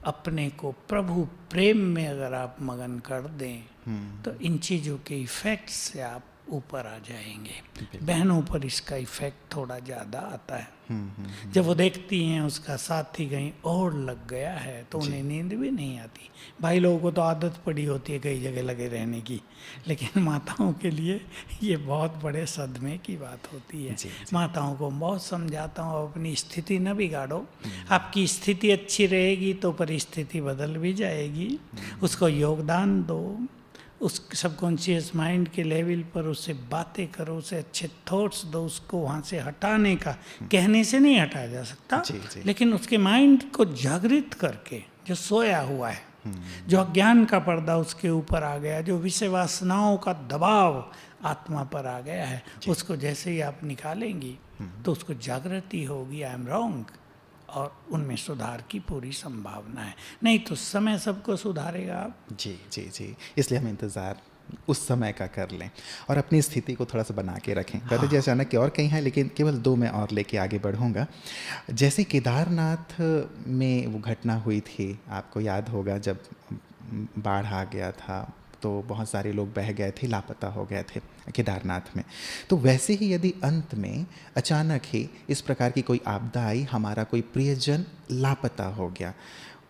[SPEAKER 2] अपने को प्रभु प्रेम में अगर आप मगन कर दें तो इन चीज़ों के इफ़ेक्ट से आप ऊपर आ जाएंगे। बहनों पर इसका इफ़ेक्ट थोड़ा ज़्यादा आता है। जब वो देखती हैं उसका साथी कहीं और लग गया है तो उन्हें नींद भी नहीं आती। भाई लोगों को तो आदत पड़ी होती है कई जगह लगे रहने की, लेकिन माताओं के लिए ये बहुत बड़े सदमे की बात होती है। माताओं को बहुत समझाता हूँ, अपनी स्थिति न बिगाड़ो। आपकी स्थिति अच्छी रहेगी तो परिस्थिति बदल भी जाएगी। उसको योगदान दो, उस सबकॉन्शियस माइंड के लेवल पर उससे बातें करो, उसे अच्छे थॉट्स दो। उसको वहाँ से हटाने का, कहने से नहीं हटाया जा सकता, लेकिन उसके माइंड को जागृत करके, जो सोया हुआ है, जो अज्ञान का पर्दा उसके ऊपर आ गया, जो विषय वासनाओं का दबाव आत्मा पर आ गया है, उसको जैसे ही आप निकालेंगी तो उसको जागृति होगी, आई एम रॉन्ग, और उनमें सुधार की पूरी संभावना है। नहीं तो समय सबको सुधारेगा आप।
[SPEAKER 1] जी, इसलिए हम इंतज़ार उस समय का कर लें और अपनी स्थिति को थोड़ा सा बना के रखें। भ्राता जी, अचानक के और कहीं हैं, लेकिन केवल 2 मैं और लेके आगे बढ़ूँगा। जैसे केदारनाथ में वो घटना हुई थी, आपको याद होगा, जब बाढ़ आ गया था तो बहुत सारे लोग बह गए थे, लापता हो गए थे केदारनाथ में। तो वैसे ही यदि अंत में अचानक ही इस प्रकार की कोई आपदा आई, हमारा कोई प्रियजन लापता हो गया,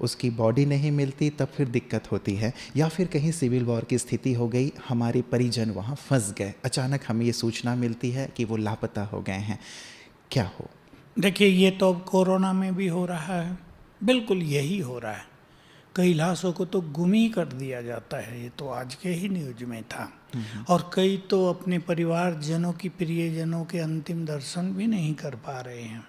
[SPEAKER 1] उसकी बॉडी नहीं मिलती, तब फिर दिक्कत होती है। या फिर कहीं सिविल वॉर की स्थिति हो गई, हमारे परिजन वहाँ फंस गए, अचानक हमें ये सूचना मिलती है कि वो लापता हो गए हैं, क्या हो?
[SPEAKER 2] देखिए, ये तो अब कोरोना में भी हो रहा है, बिल्कुल यही हो रहा है। कई लाशों को तो गुम ही कर दिया जाता है, ये तो आज के ही न्यूज में था। और कई तो अपने परिवारजनों की, प्रियजनों के अंतिम दर्शन भी नहीं कर पा रहे हैं।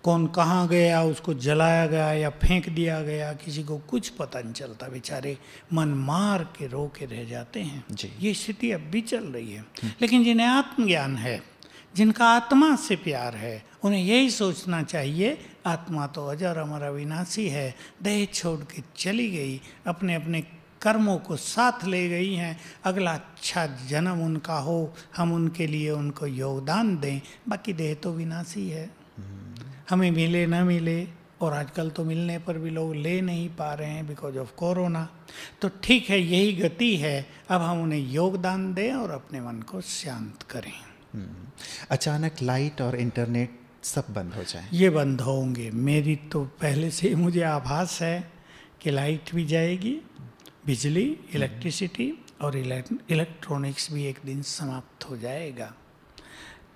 [SPEAKER 2] कौन कहाँ गया, उसको जलाया गया या फेंक दिया गया, किसी को कुछ पता नहीं चलता, बेचारे मन मार के रो के रह जाते हैं। ये स्थिति अब भी चल रही है। लेकिन जिन्हें आत्मज्ञान है, जिनका आत्मा से प्यार है, उन्हें यही सोचना चाहिए आत्मा तो अजर अमर अविनाशी है, देह छोड़ के चली गई, अपने अपने कर्मों को साथ ले गई हैं, अगला अच्छा जन्म उनका हो, हम उनके लिए उनको योगदान दें, बाकी देह तो विनाशी है। हमें मिले ना मिले, और आजकल तो मिलने पर भी लोग ले नहीं पा रहे हैं बिकॉज ऑफ कोरोना, तो ठीक है, यही गति है, अब हम उन्हें योगदान दें और अपने मन को शांत करें।
[SPEAKER 1] अचानक लाइट और इंटरनेट सब बंद हो जाए?
[SPEAKER 2] ये बंद होंगे, मेरी तो पहले से ही मुझे आभास है कि लाइट भी जाएगी, बिजली, इलेक्ट्रिसिटी और इलेक्ट्रॉनिक्स भी एक दिन समाप्त हो जाएगा।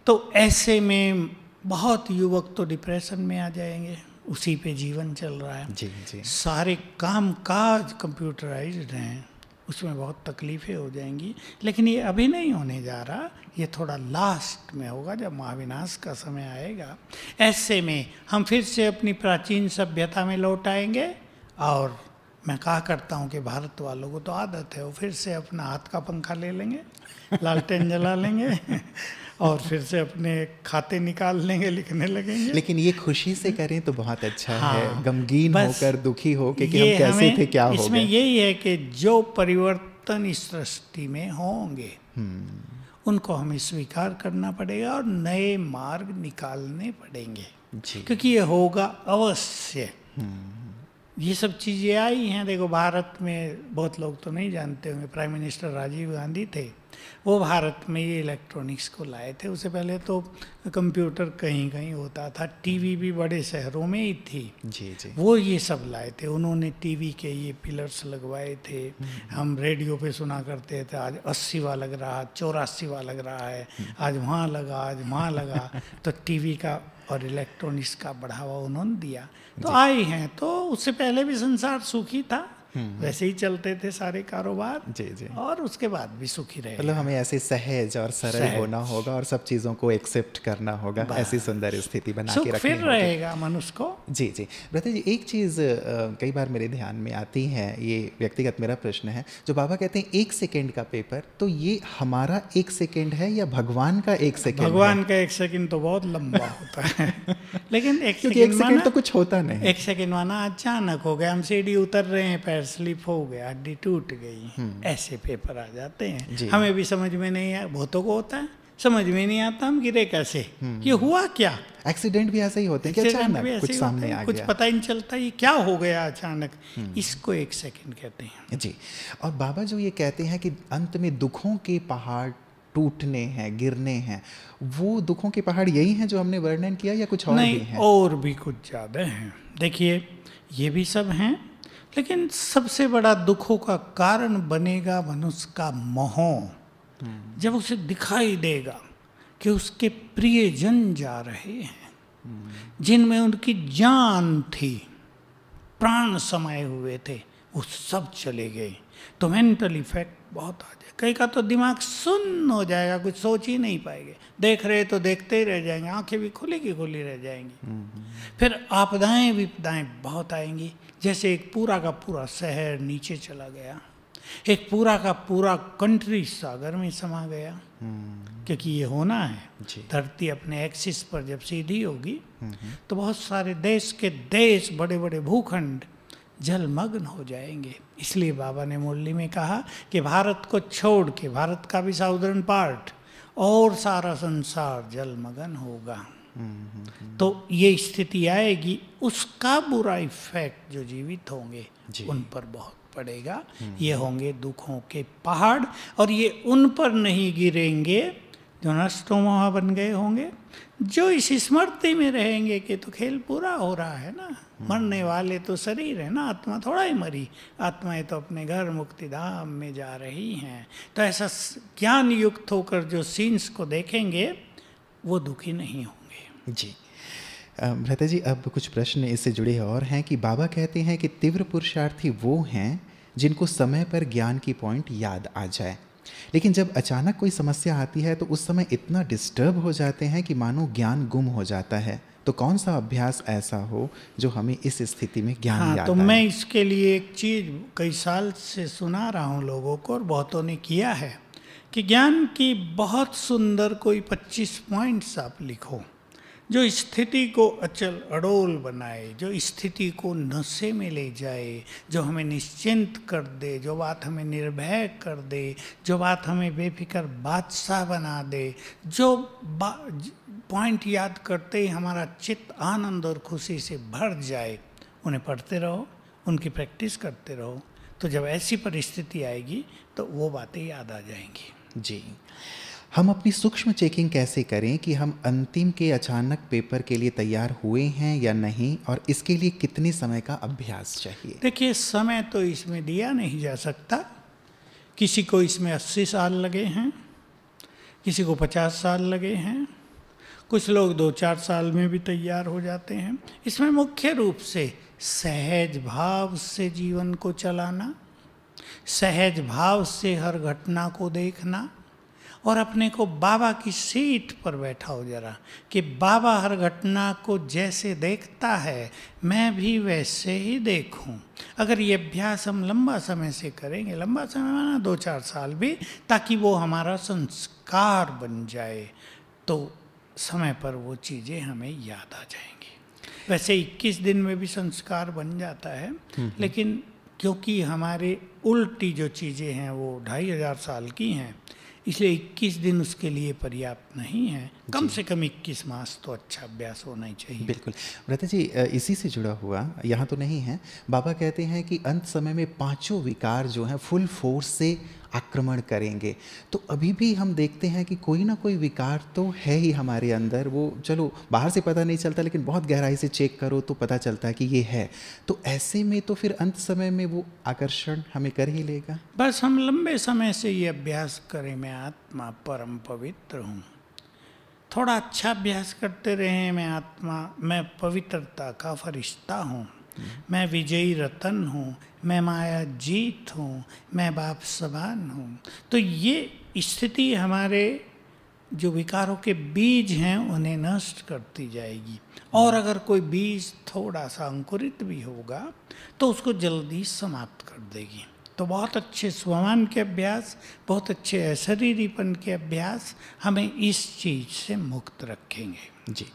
[SPEAKER 2] तो ऐसे में बहुत युवक तो डिप्रेशन में आ जाएंगे, उसी पे जीवन चल रहा है।
[SPEAKER 1] जी।
[SPEAKER 2] सारे काम काज कंप्यूटराइज्ड हैं, उसमें बहुत तकलीफ़ें हो जाएंगी। लेकिन ये अभी नहीं होने जा रहा, ये थोड़ा लास्ट में होगा, जब महाविनाश का समय आएगा। ऐसे में हम फिर से अपनी प्राचीन सभ्यता में लौट आएंगे, और मैं कहा करता हूँ कि भारत वालों को तो आदत है, वो फिर से अपना हाथ का पंखा ले लेंगे, लालटेन जला लेंगे और फिर से अपने खाते निकाल लेंगे, लिखने लगेंगे।
[SPEAKER 1] लेकिन ये खुशी से करें तो बहुत अच्छा है, गमगीन होकर, दुखी हो कि हम कैसे थे, क्या हो गए।
[SPEAKER 2] इसमें यही है कि जो परिवर्तन इस सृष्टि में होंगे उनको हमें स्वीकार करना पड़ेगा और नए मार्ग निकालने पड़ेंगे, क्योंकि ये होगा अवश्य। ये सब चीज़ें आई हैं। देखो, भारत में बहुत लोग तो नहीं जानते होंगे, प्राइम मिनिस्टर राजीव गांधी थे, वो भारत में ये इलेक्ट्रॉनिक्स को लाए थे। उससे पहले तो कंप्यूटर कहीं कहीं होता था, टीवी भी बड़े शहरों में ही थी।
[SPEAKER 1] जी।
[SPEAKER 2] वो ये सब लाए थे, उन्होंने टीवी के ये पिलर्स लगवाए थे। हम रेडियो पे सुना करते थे, आज 80वां लग रहा, 84वां लग रहा है, आज वहाँ लगा, आज वहाँ लगा। तो टीवी का और इलेक्ट्रॉनिक्स का बढ़ावा उन्होंने दिया, तो आए हैं। तो उससे पहले भी संसार सुखी था, वैसे ही चलते थे सारे कारोबार।
[SPEAKER 1] जी।
[SPEAKER 2] और उसके बाद भी सुखी रहे।
[SPEAKER 1] मतलब हमें ऐसे सहज और सरल होना होगा और सब चीज़ों को एक्सेप्ट करना होगा, ऐसी सुंदर स्थिति बना के रखनी
[SPEAKER 2] फिर रहेगा मनुष्य को।
[SPEAKER 1] जी। ब्रता जी, एक चीज़ कई बार मेरे ध्यान में आती है, ये व्यक्तिगत मेरा प्रश्न है, जो बाबा कहते हैं 1 सेकेंड का पेपर, तो ये हमारा 1 सेकेंड है या भगवान का 1 सेकेंड?
[SPEAKER 2] भगवान का 1 सेकेंड तो बहुत लंबा होता है लेकिन 1
[SPEAKER 1] सेकेंड तो कुछ होता नहीं।
[SPEAKER 2] 1 सेकेंड माना अचानक हो गया, हम सीढ़ी उतर रहे हैं, पैर स्लिप हो गया, हड्डी टूट गई, ऐसे पेपर आ जाते हैं। हमें भी समझ में नहीं आया, बहुतों को होता है, समझ में नहीं आता हम गिरे कैसे, ये हुआ क्या।
[SPEAKER 1] एक्सीडेंट भी ऐसे ही होते हैं कि अचानक कुछ सामने आ गया,
[SPEAKER 2] कुछ पता ही नहीं चलता ये क्या हो गया अचानक। इसको 1 सेकेंड कहते हैं।
[SPEAKER 1] जी। और बाबा जो ये कहते हैं कि अंत में दुखों के पहाड़ टूटने हैं, गिरने हैं, वो दुखों के पहाड़ यही हैं जो हमने वर्णन किया या कुछ और भी हैं?
[SPEAKER 2] और भी कुछ ज़्यादा हैं। देखिए, ये भी सब हैं, लेकिन सबसे बड़ा दुखों का कारण बनेगा मनुष्य का मोह। जब उसे दिखाई देगा कि उसके प्रियजन जा रहे हैं, जिनमें उनकी जान थी, प्राण समाये हुए थे, वो सब चले गए, तो मेंटल इफेक्ट बहुत आ जाए। कई का तो दिमाग सुन्न हो जाएगा, कुछ सोच ही नहीं पाएंगे, देख रहे तो देखते ही रह जाएंगे, आंखें भी खुली की खुली रह जाएंगी। फिर आपदाएं विपदाएं बहुत आएंगी, जैसे एक पूरा का पूरा शहर नीचे चला गया, एक पूरा का पूरा कंट्री सागर में समा गया। क्योंकि ये होना है, धरती अपने एक्सिस पर जब सीधी होगी तो बहुत सारे देश के देश, बड़े बड़े भूखंड जलमग्न हो जाएंगे। इसलिए बाबा ने मुरली में कहा कि भारत को छोड़ के, भारत का भी साउदर्न पार्ट और सारा संसार जलमग्न होगा। तो ये स्थिति आएगी, उसका बुरा इफेक्ट जो जीवित होंगे उन पर बहुत पड़ेगा। ये होंगे दुखों के पहाड़, और ये उन पर नहीं गिरेंगे जो नष्टोमोहा बन गए होंगे, जो इस स्मृति में रहेंगे कि तो खेल पूरा हो रहा है ना, मरने वाले तो शरीर है ना, आत्मा थोड़ा ही मरी, आत्माएं तो अपने घर मुक्ति धाम में जा रही हैं। तो ऐसा ज्ञान युक्त होकर जो सीन्स को देखेंगे वो दुखी नहीं होंगे।
[SPEAKER 1] जी भ्राता जी, अब कुछ प्रश्न इससे जुड़े और हैं कि बाबा कहते हैं कि तीव्र पुरुषार्थी वो हैं जिनको समय पर ज्ञान की पॉइंट याद आ जाए, लेकिन जब अचानक कोई समस्या आती है तो उस समय इतना डिस्टर्ब हो जाते हैं कि मानो ज्ञान गुम हो जाता है। तो कौन सा अभ्यास ऐसा हो जो हमें इस स्थिति में ज्ञान
[SPEAKER 2] हाँ,
[SPEAKER 1] याद
[SPEAKER 2] तो
[SPEAKER 1] आए?
[SPEAKER 2] मैं इसके लिए एक चीज़ कई साल से सुना रहा हूँ लोगों को, और बहुतों ने किया है, कि ज्ञान की बहुत सुंदर कोई 25 पॉइंट्स आप लिखो जो स्थिति को अचल अडोल बनाए, जो स्थिति को नशे में ले जाए, जो हमें निश्चिंत कर दे, जो बात हमें निर्भय कर दे, जो बात हमें बेफिक्र बादशाह बना दे, जो पॉइंट याद करते ही हमारा चित्त आनंद और खुशी से भर जाए। उन्हें पढ़ते रहो, उनकी प्रैक्टिस करते रहो, तो जब ऐसी परिस्थिति आएगी तो वो बातें याद आ जाएंगी।
[SPEAKER 1] जी, हम अपनी सूक्ष्म चेकिंग कैसे करें कि हम अंतिम के अचानक पेपर के लिए तैयार हुए हैं या नहीं, और इसके लिए कितने समय का अभ्यास चाहिए?
[SPEAKER 2] देखिए, समय तो इसमें दिया नहीं जा सकता। किसी को इसमें 80 साल लगे हैं, किसी को 50 साल लगे हैं, कुछ लोग 2-4 साल में भी तैयार हो जाते हैं। इसमें मुख्य रूप से सहज भाव से जीवन को चलाना, सहज भाव से हर घटना को देखना, और अपने को बाबा की सीट पर बैठाओ जरा, कि बाबा हर घटना को जैसे देखता है मैं भी वैसे ही देखूं। अगर ये अभ्यास हम लंबा समय से करेंगे, लंबा समय माना 2-4 साल भी, ताकि वो हमारा संस्कार बन जाए, तो समय पर वो चीज़ें हमें याद आ जाएंगी। वैसे 21 दिन में भी संस्कार बन जाता है, लेकिन क्योंकि हमारे उल्टी जो चीज़ें हैं वो 2500 साल की हैं, इसलिए 21 दिन उसके लिए पर्याप्त नहीं है। कम से कम 21 मास तो अच्छा अभ्यास होना ही चाहिए।
[SPEAKER 1] बिल्कुल व्रता जी, इसी से जुड़ा हुआ, यहाँ तो नहीं है, बाबा कहते हैं कि अंत समय में 5 विकार जो हैं फुल फोर्स से आक्रमण करेंगे। तो अभी भी हम देखते हैं कि कोई ना कोई विकार तो है ही हमारे अंदर, वो चलो बाहर से पता नहीं चलता, लेकिन बहुत गहराई से चेक करो तो पता चलता है कि ये है। तो ऐसे में तो फिर अंत समय में वो आकर्षण हमें कर ही लेगा।
[SPEAKER 2] बस हम लंबे समय से ये अभ्यास करें, मैं आत्मा परम पवित्र हूँ। थोड़ा अच्छा अभ्यास करते रहें, मैं आत्मा, मैं पवित्रता का फरिश्ता हूँ, मैं विजयी रतन हूँ, मैं माया जीत हूँ, मैं बाप समान हूँ। तो ये स्थिति हमारे जो विकारों के बीज हैं उन्हें नष्ट करती जाएगी। और अगर कोई बीज थोड़ा सा अंकुरित भी होगा तो उसको जल्दी समाप्त कर देगी। तो बहुत अच्छे स्वमान के अभ्यास, बहुत अच्छे अशरीरीपन के अभ्यास हमें इस चीज़ से मुक्त रखेंगे।
[SPEAKER 1] जी,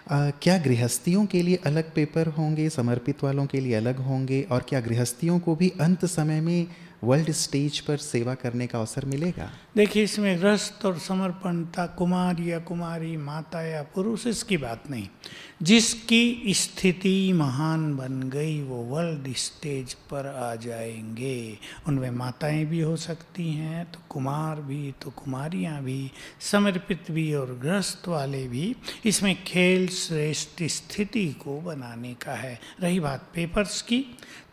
[SPEAKER 1] क्या गृहस्थियों के लिए अलग पेपर होंगे, समर्पित वालों के लिए अलग होंगे, और क्या गृहस्थियों को भी अंत समय में वर्ल्ड स्टेज पर सेवा करने का अवसर मिलेगा?
[SPEAKER 2] देखिए, इसमें गृहस्थ और समर्पणता, कुमार या कुमारी, माता या पुरुष, इसकी बात नहीं। जिसकी स्थिति महान बन गई वो वर्ल्ड स्टेज पर आ जाएंगे। उनमें माताएं भी हो सकती हैं, तो कुमार भी, तो कुमारियां भी, समर्पित भी और गृहस्थ वाले भी। इसमें खेल श्रेष्ठ स्थिति को बनाने का है। रही बात पेपर्स की,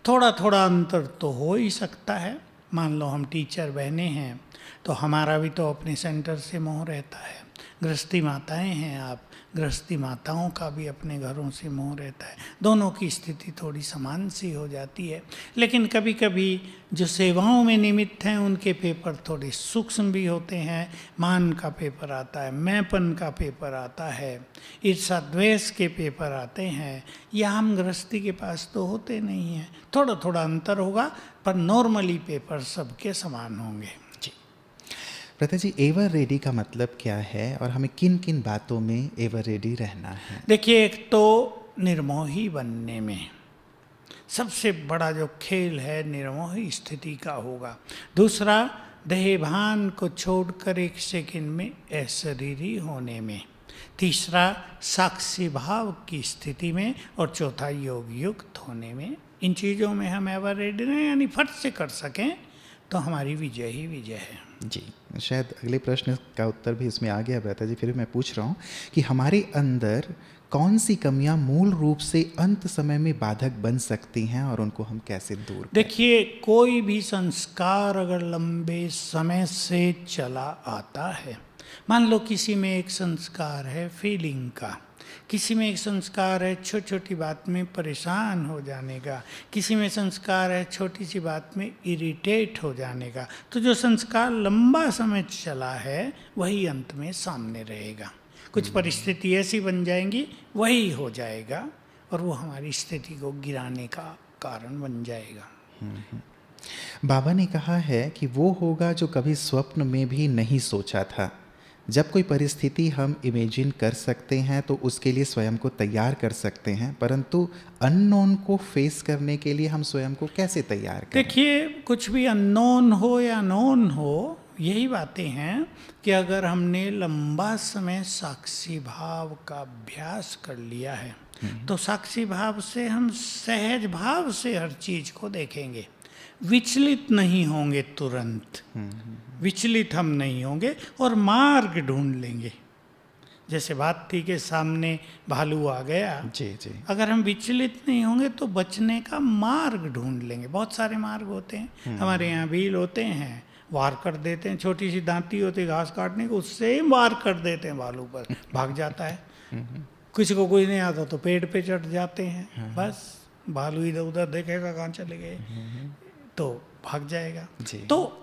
[SPEAKER 2] थोड़ा थोड़ा अंतर तो हो ही सकता है। मान लो हम टीचर बहने हैं तो हमारा भी तो अपने सेंटर से मोह रहता है। गृहस्थी माताएं हैं आप, गृहस्थी माताओं का भी अपने घरों से मोह रहता है। दोनों की स्थिति थोड़ी समान सी हो जाती है। लेकिन कभी कभी जो सेवाओं में निमित्त हैं उनके पेपर थोड़े सूक्ष्म भी होते हैं। मान का पेपर आता है, मैंपन का पेपर आता है, ईर्षा द्वेष के पेपर आते हैं। यह हम गृहस्थी के पास तो होते नहीं हैं। थोड़ा थोड़ा अंतर होगा, पर नॉर्मली पेपर सबके समान होंगे।
[SPEAKER 1] प्रथा जी, एवर रेडी का मतलब क्या है, और हमें किन किन बातों में एवर रेडी रहना है?
[SPEAKER 2] देखिए, एक तो निर्मोही बनने में सबसे बड़ा जो खेल है निर्मोही स्थिति का होगा। दूसरा, देहभान को छोड़कर 1 सेकंड में अशरीरी होने में। तीसरा, साक्षी भाव की स्थिति में। और चौथा, योग युक्त होने में। इन चीज़ों में हम एवर रेडी रहें, यानी फट से कर सकें, तो हमारी विजय ही विजय है।
[SPEAKER 1] जी, शायद अगले प्रश्न का उत्तर भी इसमें आ गया भ्राता जी, फिर मैं पूछ रहा हूँ कि हमारे अंदर कौन सी कमियां मूल रूप से अंत समय में बाधक बन सकती हैं, और उनको हम कैसे दूर करें?
[SPEAKER 2] देखिए, कोई भी संस्कार अगर लंबे समय से चला आता है, मान लो किसी में एक संस्कार है फीलिंग का, किसी में एक संस्कार है छोटी छोटी बात में परेशान हो जाने का, किसी में संस्कार है छोटी सी बात में इरिटेट हो जाने का। तो जो संस्कार लंबा समय चला है वही अंत में सामने रहेगा। कुछ परिस्थिति ऐसी बन जाएंगी, वही हो जाएगा और वो हमारी स्थिति को गिराने का कारण बन जाएगा।
[SPEAKER 1] बाबा ने कहा है कि वो होगा जो कभी स्वप्न में भी नहीं सोचा था। जब कोई परिस्थिति हम इमेजिन कर सकते हैं तो उसके लिए स्वयं को तैयार कर सकते हैं, परंतु अननोन को फेस करने के लिए हम स्वयं को कैसे तैयार करें?
[SPEAKER 2] देखिए, कुछ भी अननोन हो या नोन हो, यही बातें हैं कि अगर हमने लंबा समय साक्षी भाव का अभ्यास कर लिया है तो साक्षी भाव से हम सहज भाव से हर चीज को देखेंगे, विचलित नहीं होंगे, तुरंत विचलित हम नहीं होंगे और मार्ग ढूंढ लेंगे। जैसे बात थी कि सामने भालू आ गया,
[SPEAKER 1] जी जी,
[SPEAKER 2] अगर हम विचलित नहीं होंगे तो बचने का मार्ग ढूंढ लेंगे। बहुत सारे मार्ग होते हैं, हमारे यहाँ भील होते हैं, वार कर देते हैं, छोटी सी दांती होती है घास काटने को, उससे वार कर देते हैं भालू पर, भाग जाता है। किसी को कुछ नहीं आता तो पेड़ पे चढ़ जाते हैं, बस भालू इधर उधर देखेगा कहाँ चले गए तो भाग जाएगा। तो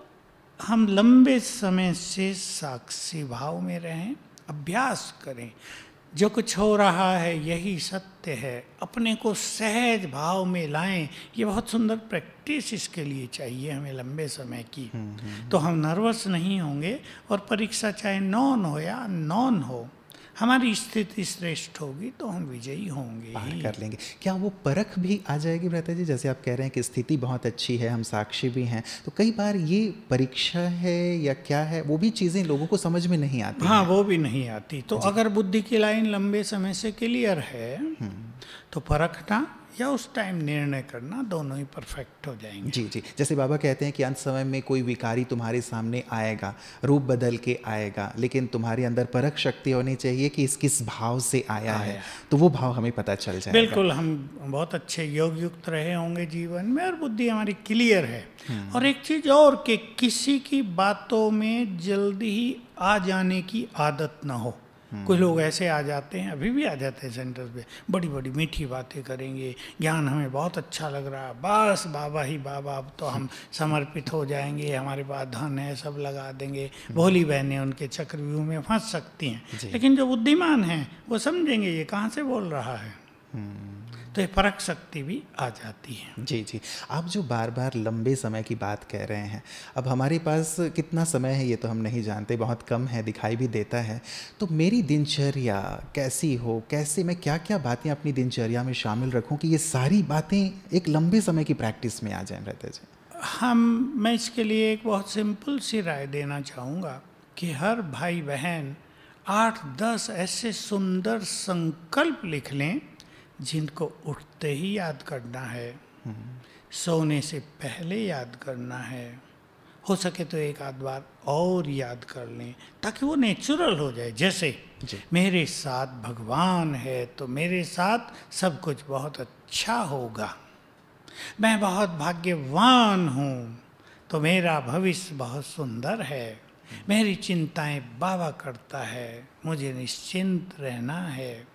[SPEAKER 2] हम लंबे समय से साक्षी भाव में रहें, अभ्यास करें, जो कुछ हो रहा है यही सत्य है, अपने को सहज भाव में लाएं। ये बहुत सुंदर प्रैक्टिस इसके लिए चाहिए हमें लंबे समय की। तो हम नर्वस नहीं होंगे और परीक्षा चाहे नॉन हो या नॉन हो, हमारी स्थिति श्रेष्ठ होगी तो हम विजयी होंगे,
[SPEAKER 1] पार कर लेंगे। क्या वो परख भी आ जाएगी भ्राता जी? जैसे आप कह रहे हैं कि स्थिति बहुत अच्छी है, हम साक्षी भी हैं, तो कई बार ये परीक्षा है या क्या है, वो भी चीज़ें लोगों को समझ में नहीं आती।
[SPEAKER 2] हाँ, वो भी नहीं आती। तो अगर बुद्धि की लाइन लंबे समय से क्लियर है तो परखना या उस टाइम निर्णय करना दोनों ही परफेक्ट हो जाएंगे।
[SPEAKER 1] जी जी, जैसे बाबा कहते हैं कि अंत समय में कोई विकारी तुम्हारे सामने आएगा, रूप बदल के आएगा, लेकिन तुम्हारे अंदर परख शक्ति होनी चाहिए कि इस किस भाव से आया है, तो वो भाव हमें पता चल जाएगा।
[SPEAKER 2] बिल्कुल, हम बहुत अच्छे योग युक्त रहे होंगे जीवन में और बुद्धि हमारी क्लियर है। और एक चीज और कि किसी की बातों में जल्दी ही आ जाने की आदत ना हो। कुछ लोग ऐसे आ जाते हैं, अभी भी आ जाते हैं सेंटर पे, बड़ी बड़ी मीठी बातें करेंगे, ज्ञान हमें बहुत अच्छा लग रहा है, बस बाबा ही बाबा, अब तो हम समर्पित हो जाएंगे, हमारे पास धन है, सब लगा देंगे। भोली बहनें उनके चक्रव्यूह में फंस सकती हैं, लेकिन जो बुद्धिमान हैं वो समझेंगे ये कहाँ से बोल रहा है, तो ये परख शक्ति भी आ जाती है।
[SPEAKER 1] जी जी, आप जो बार बार लंबे समय की बात कह रहे हैं, अब हमारे पास कितना समय है ये तो हम नहीं जानते, बहुत कम है, दिखाई भी देता है। तो मेरी दिनचर्या कैसी हो, कैसे मैं क्या क्या बातें अपनी दिनचर्या में शामिल रखूं कि ये सारी बातें एक लंबे समय की प्रैक्टिस में आ जाएं रहते जी?
[SPEAKER 2] मैं इसके लिए एक बहुत सिंपल सी राय देना चाहूँगा कि हर भाई बहन 8-10 ऐसे सुंदर संकल्प लिख लें जिनको उठते ही याद करना है, सोने से पहले याद करना है, हो सके तो एक आध बार और याद कर लें ताकि वो नेचुरल हो जाए। जैसे मेरे साथ भगवान है तो मेरे साथ सब कुछ बहुत अच्छा होगा, मैं बहुत भाग्यवान हूँ तो मेरा भविष्य बहुत सुंदर है, मेरी चिंताएं बाबा करता है, मुझे निश्चिंत रहना है,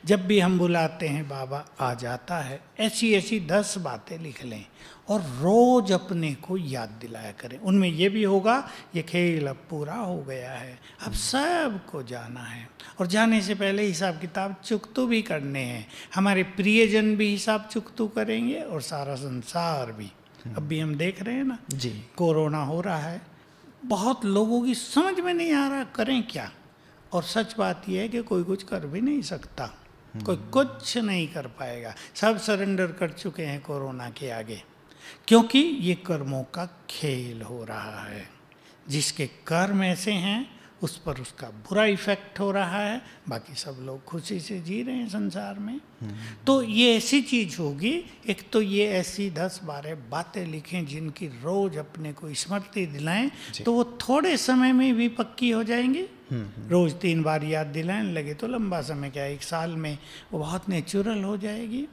[SPEAKER 2] जब भी हम बुलाते हैं बाबा आ जाता है। ऐसी ऐसी 10 बातें लिख लें और रोज अपने को याद दिलाया करें। उनमें ये भी होगा ये खेल अब पूरा हो गया है, अब सबको जाना है और जाने से पहले हिसाब किताब चुकतू भी करने हैं। हमारे प्रियजन भी हिसाब चुकतू करेंगे और सारा संसार भी। अब भी हम देख रहे हैं ना
[SPEAKER 1] जी,
[SPEAKER 2] कोरोना हो रहा है, बहुत लोगों की समझ में नहीं आ रहा करें क्या। और सच बात यह है कि कोई कुछ कर भी नहीं सकता, कोई कुछ नहीं कर पाएगा, सब सरेंडर कर चुके हैं कोरोना के आगे, क्योंकि ये कर्मों का खेल हो रहा है। जिसके कर्म ऐसे हैं उस पर उसका बुरा इफेक्ट हो रहा है, बाकी सब लोग खुशी से जी रहे हैं संसार में। तो ये ऐसी चीज होगी, एक तो ये ऐसी 10-12 बातें लिखें जिनकी रोज अपने को स्मृति दिलाएं, तो वो थोड़े समय में भी पक्की हो जाएंगी। रोज 3 बार याद दिलाने लगे तो लंबा समय क्या, 1 साल में वो बहुत नेचुरल हो जाएगी।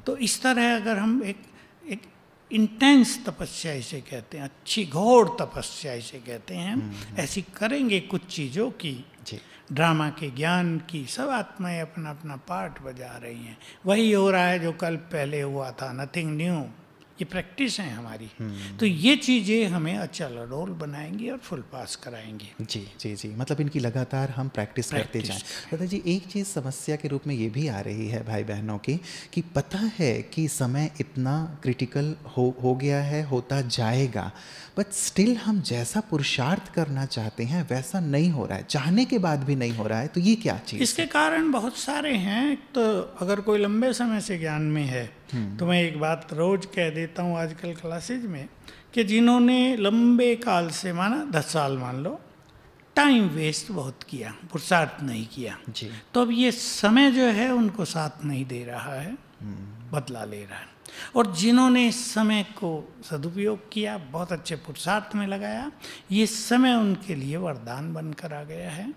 [SPEAKER 2] तो इस तरह अगर हम एक इंटेंस तपस्या इसे कहते हैं, अच्छी घोर तपस्या इसे कहते हैं, ऐसी करेंगे कुछ चीज़ों की, ड्रामा के ज्ञान की सब आत्माएं अपना अपना पार्ट बजा रही हैं। वही हो रहा है जो कल पहले हुआ था, नथिंग न्यू। ये प्रैक्टिस है हमारी। तो ये चीज़ें हमें अचल अडोल बनाएंगी और फुल पास कराएंगी।
[SPEAKER 1] जी जी जी, मतलब इनकी लगातार हम प्रैक्टिस करते जाएं। दादाजी एक चीज़ समस्या के रूप में ये भी आ रही है भाई बहनों की कि पता है कि समय इतना क्रिटिकल हो गया है, होता जाएगा, बट स्टिल हम जैसा पुरुषार्थ करना चाहते हैं वैसा नहीं हो रहा है, चाहने के बाद भी नहीं हो रहा है। तो ये क्या चीज़?
[SPEAKER 2] इसके कारण बहुत सारे हैं। तो अगर कोई लंबे समय से ज्ञान में है तो मैं एक बात रोज कह देता हूँ आजकल क्लासेज में कि जिन्होंने लंबे काल से, माना 10 साल मान लो, टाइम वेस्ट बहुत किया, पुरुषार्थ नहीं किया
[SPEAKER 1] जी,
[SPEAKER 2] तो अब ये समय जो है उनको साथ नहीं दे रहा है, बदला ले रहा है। और जिन्होंने इस समय को सदुपयोग किया, बहुत अच्छे पुरुषार्थ में लगाया, ये समय उनके लिए वरदान बनकर आ गया है।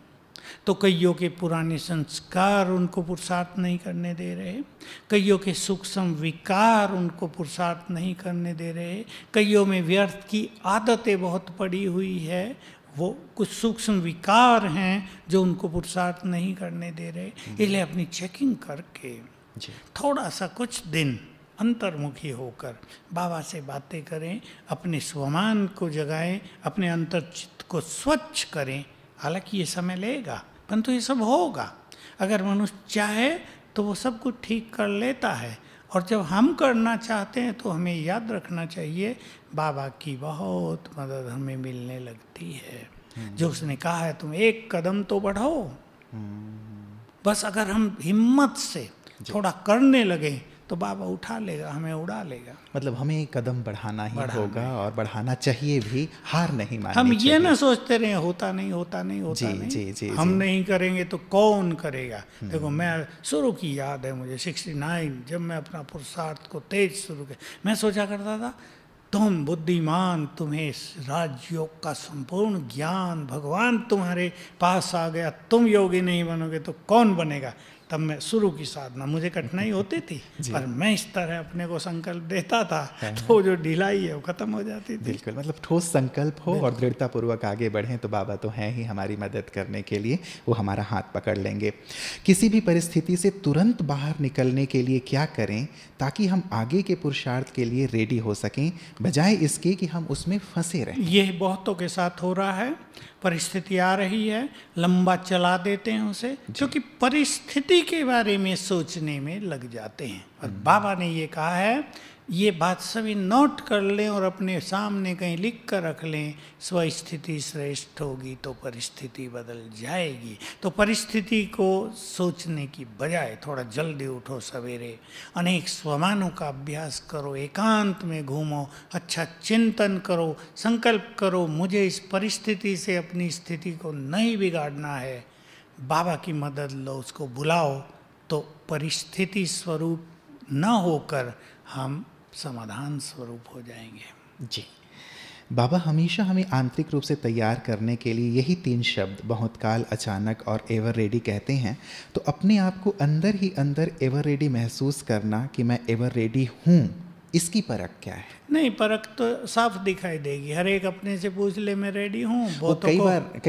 [SPEAKER 2] तो कईयों के पुराने संस्कार उनको पुरुषार्थ नहीं करने दे रहे, कईयों के सूक्ष्म विकार उनको पुरुषार्थ नहीं करने दे रहे, कईयों में व्यर्थ की आदतें बहुत पड़ी हुई है, वो कुछ सूक्ष्म विकार हैं जो उनको पुरुषार्थ नहीं करने दे रहे। इसलिए अपनी चेकिंग करके थोड़ा सा कुछ दिन अंतर्मुखी होकर बाबा से बातें करें, अपने स्वमान को जगाएं, अपने अंतर चित्त को स्वच्छ करें। हालांकि ये समय लेगा, परंतु ये सब होगा। अगर मनुष्य चाहे तो वो सब कुछ ठीक कर लेता है। और जब हम करना चाहते हैं तो हमें याद रखना चाहिए बाबा की बहुत मदद हमें मिलने लगती है। जो उसने कहा है तुम एक कदम तो बढ़ो, बस अगर हम हिम्मत से थोड़ा करने लगे तो बाबा उठा लेगा, हमें उड़ा लेगा।
[SPEAKER 1] मतलब हमें कदम बढ़ाना ही होगा और बढ़ाना चाहिए भी, हार नहीं माननी
[SPEAKER 2] हम
[SPEAKER 1] चाहिए।
[SPEAKER 2] ये ना सोचते रहे होता नहीं होता नहीं होता
[SPEAKER 1] जी,
[SPEAKER 2] नहीं,
[SPEAKER 1] जी, जी,
[SPEAKER 2] हम
[SPEAKER 1] जी।
[SPEAKER 2] नहीं करेंगे तो कौन करेगा। देखो मैं शुरू की याद है मुझे 69, जब मैं अपना पुरुषार्थ को तेज शुरू किया, मैं सोचा करता था तुम बुद्धिमान, तुम्हें इस राजयोग का संपूर्ण ज्ञान, भगवान तुम्हारे पास आ गया, तुम योगी नहीं बनोगे तो कौन बनेगा। तब मैं शुरू की साधना, मुझे कठिनाई होती थी पर मैं इस तरह अपने को संकल्प देता था तो जो ढिलाई है वो खत्म हो जाती थी।
[SPEAKER 1] बिल्कुल, मतलब ठोस संकल्प हो और दृढ़ता पूर्वक आगे बढ़ें तो बाबा तो हैं ही हमारी मदद करने के लिए, वो हमारा हाथ पकड़ लेंगे। किसी भी परिस्थिति से तुरंत बाहर निकलने के लिए क्या करें ताकि हम आगे के पुरुषार्थ के लिए रेडी हो सकें, बजाय इसके कि हम उसमें फंसे रहें?
[SPEAKER 2] ये बहुतों के साथ हो रहा है। परिस्थिति आ रही है, लंबा चला देते हैं उसे, क्योंकि परिस्थिति के बारे में सोचने में लग जाते हैं। और बाबा ने ये कहा है, ये बात सभी नोट कर लें और अपने सामने कहीं लिख कर रख लें, स्वस्थिति श्रेष्ठ होगी तो परिस्थिति बदल जाएगी। तो परिस्थिति को सोचने की बजाय थोड़ा जल्दी उठो सवेरे, अनेक स्वमानों का अभ्यास करो, एकांत में घूमो, अच्छा चिंतन करो, संकल्प करो मुझे इस परिस्थिति से अपनी स्थिति को नहीं बिगाड़ना है। बाबा की मदद लो, उसको बुलाओ, तो परिस्थिति स्वरूप न होकर हम समाधान स्वरूप हो जाएंगे।
[SPEAKER 1] जी, बाबा हमेशा हमें आंतरिक रूप से तैयार करने के लिए यही 3 शब्द, बहुत काल, अचानक और एवर रेडी कहते हैं। तो अपने आप को अंदर ही अंदर एवर रेडी महसूस करना कि मैं एवर रेडी हूँ, इसकी परख क्या है?
[SPEAKER 2] नहीं, परख तो साफ दिखाई देगी। हर एक अपने से पूछ ले मैं रेडी हूँ।
[SPEAKER 1] वो कई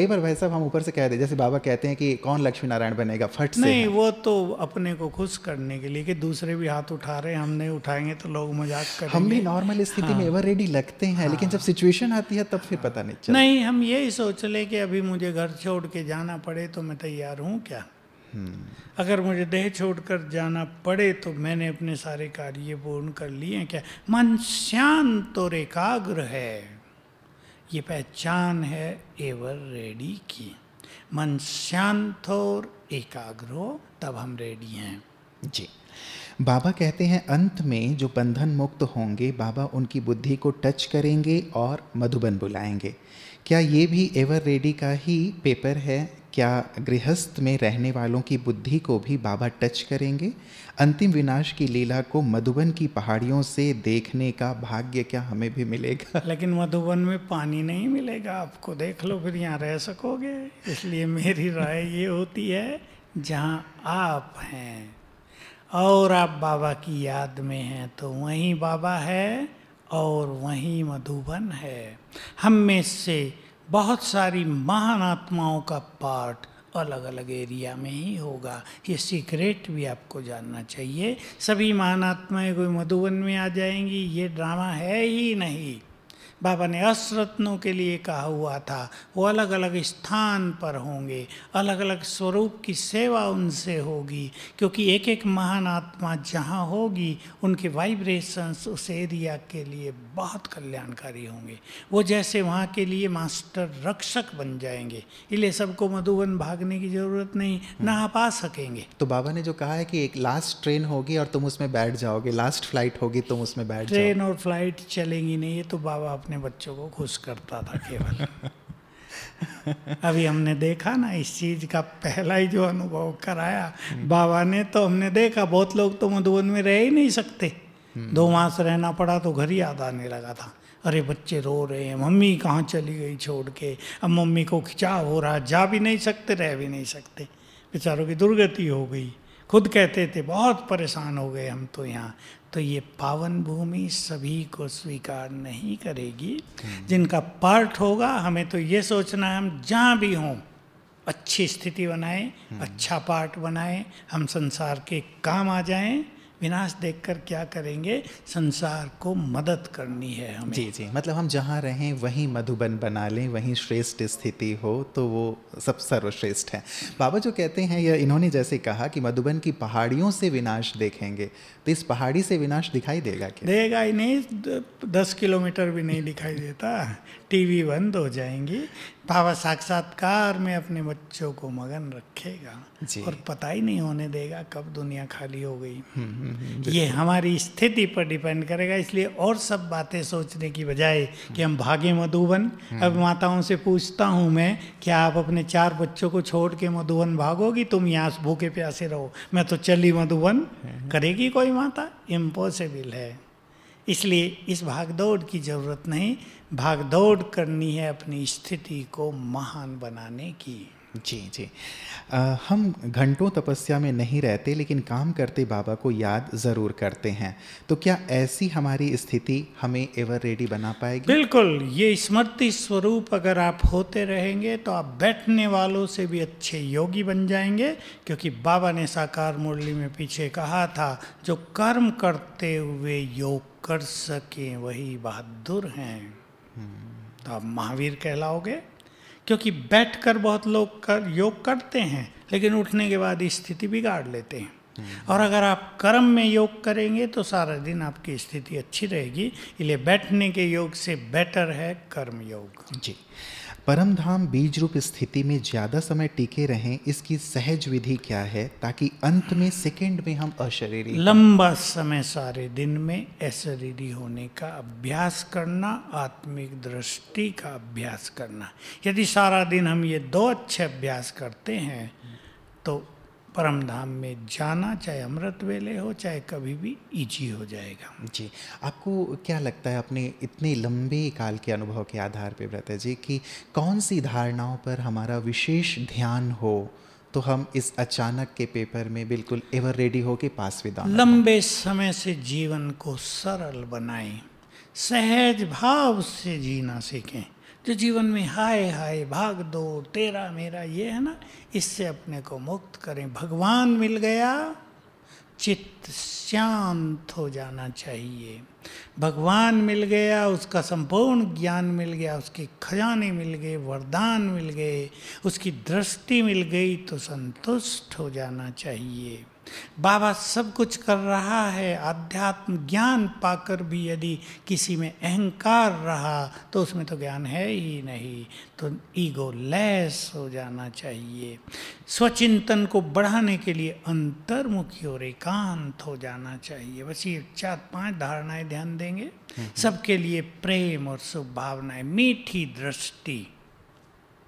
[SPEAKER 1] बार भाई साहब हम ऊपर से कह दे, जैसे बाबा कहते हैं कि कौन लक्ष्मी नारायण बनेगा, फट से।
[SPEAKER 2] नहीं, वो तो अपने को खुश करने के लिए कि दूसरे भी हाथ उठा रहे हैं, हम नहीं उठाएंगे तो लोग मजाक करेंगे।
[SPEAKER 1] हम भी नॉर्मल स्थिति में एवर रेडी लगते हैं, लेकिन जब सिचुएशन आती है तब फिर पता नहीं चलता।
[SPEAKER 2] नहीं, हम यही सोच ले कि अभी मुझे घर छोड़ के जाना पड़े तो मैं तैयार हूँ क्या। अगर मुझे देह छोड़कर जाना पड़े तो मैंने अपने सारे कार्य पूर्ण कर लिए हैं क्या। मन शांत और एकाग्र है, ये पहचान है एवर रेडी की। मन शांत और एकाग्र हो तब हम रेडी हैं।
[SPEAKER 1] जी, बाबा कहते हैं अंत में जो बंधन मुक्त होंगे, बाबा उनकी बुद्धि को टच करेंगे और मधुबन बुलाएंगे। क्या ये भी एवर रेडी का ही पेपर है? क्या गृहस्थ में रहने वालों की बुद्धि को भी बाबा टच करेंगे? अंतिम विनाश की लीला को मधुबन की पहाड़ियों से देखने का भाग्य क्या हमें भी मिलेगा?
[SPEAKER 2] लेकिन मधुबन में पानी नहीं मिलेगा आपको, देख लो फिर यहाँ रह सकोगे। इसलिए मेरी राय ये होती है, जहाँ आप हैं और आप बाबा की याद में हैं तो वहीं बाबा है और वहीं मधुबन है। हम में से बहुत सारी महान आत्माओं का पाठ अलग अलग एरिया में ही होगा। ये सीक्रेट भी आपको जानना चाहिए। सभी महानात्माएं कोई मधुबन में आ जाएंगी, ये ड्रामा है ही नहीं। बाबा ने अष्टरत्नों के लिए कहा हुआ था, वो अलग अलग स्थान पर होंगे, अलग अलग स्वरूप की सेवा उनसे होगी, क्योंकि एक एक महान आत्मा जहाँ होगी उनके वाइब्रेशंस उस एरिया के लिए बहुत कल्याणकारी होंगे। वो जैसे वहाँ के लिए मास्टर रक्षक बन जाएंगे। इसलिए सबको मधुबन भागने की ज़रूरत नहीं, ना आप आ सकेंगे।
[SPEAKER 1] तो बाबा ने जो कहा है कि एक लास्ट ट्रेन होगी और तुम उसमें बैठ जाओगे, लास्ट फ्लाइट होगी तुम उसमें बैठ जाओगे।
[SPEAKER 2] ट्रेन और फ्लाइट चलेंगी नहीं, ये तो बाबा अपने बच्चों को खुश करता था केवल। अभी हमने देखा ना इस चीज का पहला ही जो अनुभव कराया बाबा ने, तो हमने देखा बहुत लोग तो मधुबन में रह ही नहीं सकते। 2 मास रहना पड़ा तो घर ही याद आने लगा था। अरे बच्चे रो रहे हैं, मम्मी कहाँ चली गई छोड़ के, अब मम्मी को खिंचाव हो रहा, जा भी नहीं सकते, रह भी नहीं सकते, बेचारों की दुर्गति हो गई। खुद कहते थे बहुत परेशान हो गए हम तो यहाँ। तो ये पावन भूमि सभी को स्वीकार नहीं करेगी। जिनका पार्ट होगा, हमें तो ये सोचना है हम जहाँ भी हों अच्छी स्थिति बनाएं, अच्छा पार्ट बनाएं, हम संसार के काम आ जाएं। विनाश देखकर क्या करेंगे, संसार को मदद करनी है हमें।
[SPEAKER 1] जी जी, मतलब हम जहाँ रहें वहीं मधुबन बना लें, वहीं श्रेष्ठ स्थिति हो तो वो सब सर्वश्रेष्ठ है। बाबा जो कहते हैं, या इन्होंने जैसे कहा कि मधुबन की पहाड़ियों से विनाश देखेंगे, तो इस पहाड़ी से विनाश दिखाई देगा क्या?
[SPEAKER 2] देगा ही नहीं, 10 किलोमीटर भी नहीं दिखाई देता। टीवी बंद हो जाएंगी। बाबा साक्षात्कार में अपने बच्चों को मगन रखेगा और पता ही नहीं होने देगा कब दुनिया खाली हो गई। ये हमारी स्थिति पर डिपेंड करेगा। इसलिए और सब बातें सोचने की बजाय कि हम भागे मधुबन। अब माताओं से पूछता हूँ मैं, क्या आप अपने 4 बच्चों को छोड़ के मधुबन भागोगी? तुम यहाँ भूखे प्यासे रहो, मैं तो चली मधुबन। करेगी कोई माता? इम्पॉसिबल है। इसलिए इस भागदौड़ की ज़रूरत नहीं, भागदौड़ करनी है अपनी स्थिति को महान बनाने की।
[SPEAKER 1] जी जी, हम घंटों तपस्या में नहीं रहते, लेकिन काम करते बाबा को याद ज़रूर करते हैं। तो क्या ऐसी हमारी स्थिति हमें एवर रेडी बना पाएगी?
[SPEAKER 2] बिल्कुल। ये स्मृति स्वरूप अगर आप होते रहेंगे तो आप बैठने वालों से भी अच्छे योगी बन जाएंगे। क्योंकि बाबा ने साकार मुरली में पीछे कहा था, जो कर्म करते हुए योग कर सके वही बहादुर हैं। तो आप महावीर कहलाओगे। क्योंकि बैठकर बहुत लोग योग करते हैं, लेकिन उठने के बाद स्थिति बिगाड़ लेते हैं। और अगर आप कर्म में योग करेंगे तो सारा दिन आपकी स्थिति अच्छी रहेगी। इसलिए बैठने के योग से बेटर है कर्म योग।
[SPEAKER 1] जी, परम धाम बीज रूप स्थिति में ज़्यादा समय टिके रहें, इसकी सहज विधि क्या है, ताकि अंत में सेकंड में हम अशरीरी?
[SPEAKER 2] लंबा समय सारे दिन में अशरीरी होने का अभ्यास करना, आत्मिक दृष्टि का अभ्यास करना। यदि सारा दिन हम ये 2 अच्छे अभ्यास करते हैं तो परम धाम में जाना, चाहे अमृत वेले हो चाहे कभी भी, इजी हो जाएगा।
[SPEAKER 1] जी, आपको क्या लगता है अपने इतने लंबे काल के अनुभव के आधार पे ब्रता जी, कि कौन सी धारणाओं पर हमारा विशेष ध्यान हो तो हम इस अचानक के पेपर में बिल्कुल एवर रेडी हो के पास विदान?
[SPEAKER 2] लंबे समय से जीवन को सरल बनाएं, सहज भाव से जीना सीखें। जो जीवन में हाय हाय भाग दो तेरा मेरा ये है ना, इससे अपने को मुक्त करें। भगवान मिल गया, चित्त शांत हो जाना चाहिए। भगवान मिल गया, उसका संपूर्ण ज्ञान मिल गया, उसके खजाने मिल गए, वरदान मिल गए, उसकी दृष्टि मिल गई तो संतुष्ट हो जाना चाहिए। बाबा सब कुछ कर रहा है। आध्यात्म ज्ञान पाकर भी यदि किसी में अहंकार रहा तो उसमें तो ज्ञान है ही नहीं। तो ईगो लेस हो जाना चाहिए। स्वचिंतन को बढ़ाने के लिए अंतर्मुखी और एकांत हो जाना चाहिए। बस ये 4-5 धारणाएं ध्यान देंगे। सबके लिए प्रेम और शुभ भावनाएं, मीठी दृष्टि,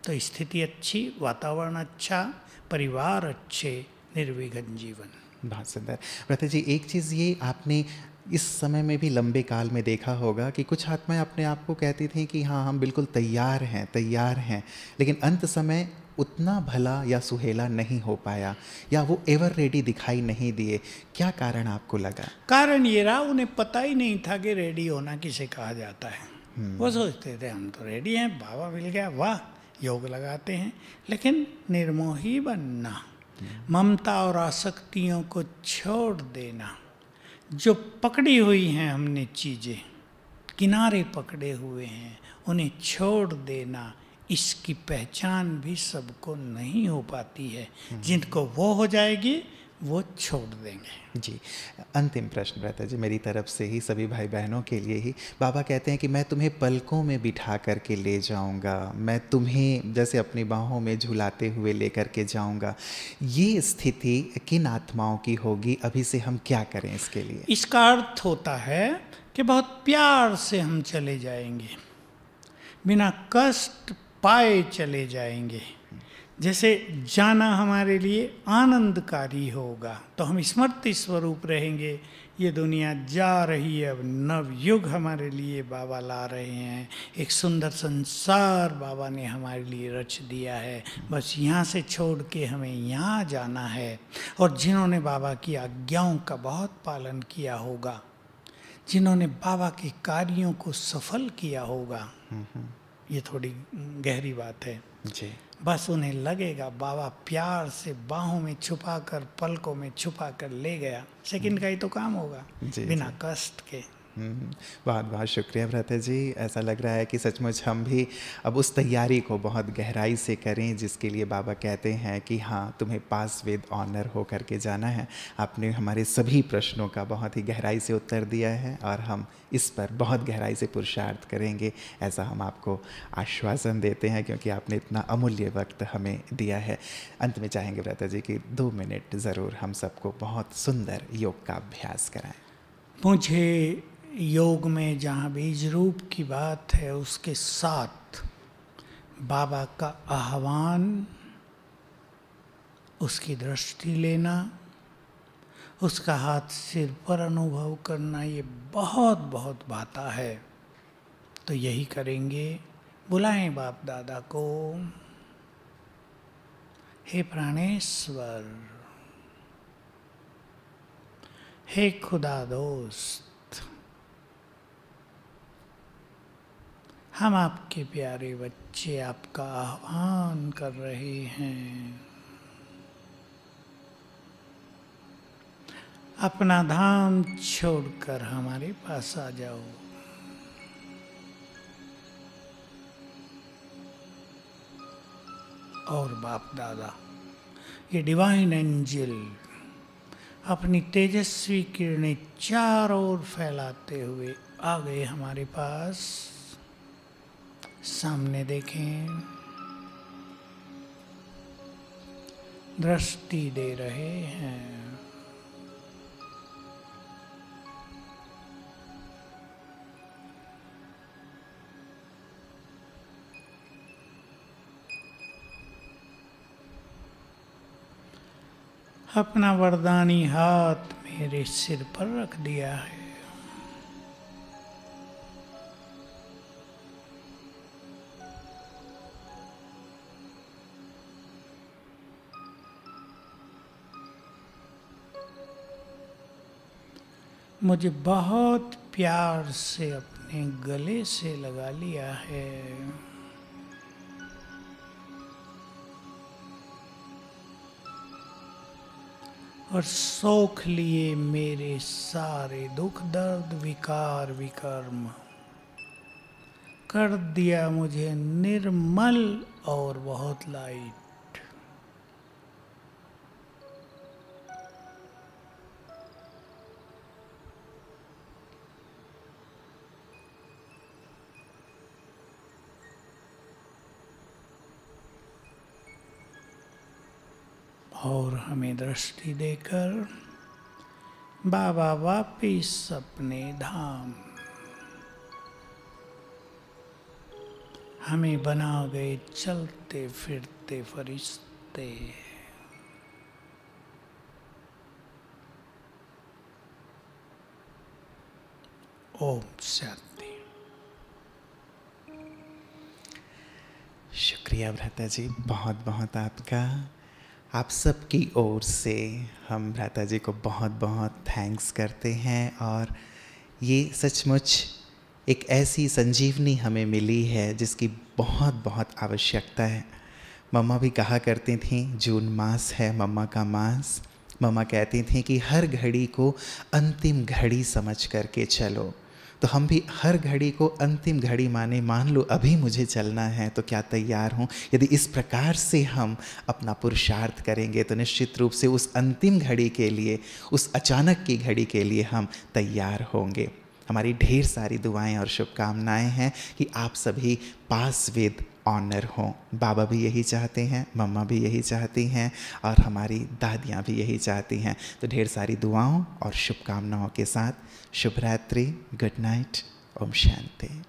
[SPEAKER 2] तो स्थिति अच्छी, वातावरण अच्छा, परिवार अच्छे, निर्विघ्न जीवन।
[SPEAKER 1] बहुत सुंदर। ब्रता जी, एक चीज़ ये आपने इस समय में भी लंबे काल में देखा होगा कि कुछ आत्माएं अपने आप को कहती थी कि हाँ हम बिल्कुल तैयार हैं, लेकिन अंत समय उतना भला या सुहेला नहीं हो पाया, या वो एवर रेडी दिखाई नहीं दिए। क्या कारण आपको लगा?
[SPEAKER 2] कारण ये रहा, उन्हें पता ही नहीं था कि रेडी होना किसे कहा जाता है। वो सोचते थे हम तो रेडी हैं, बाबा मिल गया, वाह योग लगाते हैं, लेकिन निर्मोही बनना, ममता और आसक्तियों को छोड़ देना, जो पकड़ी हुई हैं हमने चीज़ें, किनारे पकड़े हुए हैं, उन्हें छोड़ देना, इसकी पहचान भी सबको नहीं हो पाती है। जिनको वो हो जाएगी वो छोड़ देंगे।
[SPEAKER 1] जी, अंतिम प्रश्न रहता है जी मेरी तरफ से ही, सभी भाई बहनों के लिए ही। बाबा कहते हैं कि मैं तुम्हें पलकों में बिठा करके ले जाऊंगा, मैं तुम्हें जैसे अपनी बाहों में झुलाते हुए लेकर के जाऊंगा। ये स्थिति किन आत्माओं की होगी? अभी से हम क्या करें इसके लिए?
[SPEAKER 2] इसका अर्थ होता है कि बहुत प्यार से हम चले जाएंगे, बिना कष्ट पाए चले जाएंगे। जैसे जाना हमारे लिए आनंदकारी होगा तो हम स्मृति स्वरूप रहेंगे। ये दुनिया जा रही है, अब नव युग हमारे लिए बाबा ला रहे हैं, एक सुंदर संसार बाबा ने हमारे लिए रच दिया है, बस यहाँ से छोड़ के हमें यहाँ जाना है। और जिन्होंने बाबा की आज्ञाओं का बहुत पालन किया होगा, जिन्होंने बाबा के कार्यों को सफल किया होगा, ये थोड़ी गहरी बात है
[SPEAKER 1] जी,
[SPEAKER 2] बस उन्हें लगेगा बाबा प्यार से बाहों में छुपा कर, पलकों में छुपा कर ले गया, सेकंड का ही तो काम होगा बिना कष्ट के।
[SPEAKER 1] बहुत बहुत शुक्रिया भ्राता जी। ऐसा लग रहा है कि सचमुच हम भी अब उस तैयारी को बहुत गहराई से करें जिसके लिए बाबा कहते हैं कि हाँ, तुम्हें पास विद ऑनर हो करके जाना है। आपने हमारे सभी प्रश्नों का बहुत ही गहराई से उत्तर दिया है और हम इस पर बहुत गहराई से पुरुषार्थ करेंगे, ऐसा हम आपको आश्वासन देते हैं, क्योंकि आपने इतना अमूल्य वक्त हमें दिया है। अंत में चाहेंगे भ्राता जी कि 2 मिनट ज़रूर हम सबको बहुत सुंदर योग का अभ्यास कराएं।
[SPEAKER 2] मुझे योग में जहाँ बीज रूप की बात है, उसके साथ बाबा का आह्वान, उसकी दृष्टि लेना, उसका हाथ सिर पर अनुभव करना, ये बहुत बहुत भाता है। तो यही करेंगे। बुलाएं बाप दादा को। हे प्राणेश्वर, हे खुदा दोस्त, हम आपके प्यारे बच्चे आपका आह्वान कर रहे हैं। अपना धाम छोड़कर हमारे पास आ जाओ। और बाप दादा, ये डिवाइन एंजल अपनी तेजस्वी किरणें चारों ओर फैलाते हुए आ गए हमारे पास। सामने देखें, दृष्टि दे रहे हैं। अपना वरदानी हाथ मेरे सिर पर रख दिया है। मुझे बहुत प्यार से अपने गले से लगा लिया है। और सोख लिए मेरे सारे दुख दर्द विकार विकर्म, कर दिया मुझे निर्मल और बहुत लाइट। और हमें दृष्टि देकर बाबा वापिस अपने धाम, हमें बना गए चलते फिरते फरिश्ते। ओम शांति।
[SPEAKER 1] शुक्रिया भ्राता जी, बहुत बहुत आपका। आप सबकी ओर से हम भ्राता जी को बहुत बहुत थैंक्स करते हैं। और ये सचमुच एक ऐसी संजीवनी हमें मिली है जिसकी बहुत बहुत आवश्यकता है। मम्मा भी कहा करती थी जून मास है मम्मा का मास। मम्मा कहती थी कि हर घड़ी को अंतिम घड़ी समझ करके चलो। तो हम भी हर घड़ी को अंतिम घड़ी माने, मान लो अभी मुझे चलना है तो क्या तैयार हूँ। यदि इस प्रकार से हम अपना पुरुषार्थ करेंगे तो निश्चित रूप से उस अंतिम घड़ी के लिए, उस अचानक की घड़ी के लिए हम तैयार होंगे। हमारी ढेर सारी दुआएं और शुभकामनाएं हैं कि आप सभी पास विद ऑनर हों। बाबा भी यही चाहते हैं, मम्मा भी यही चाहती हैं और हमारी दादियाँ भी यही चाहती हैं। तो ढेर सारी दुआओं और शुभकामनाओं के साथ शुभ रात्रि, गुड नाइट, ओम शांति।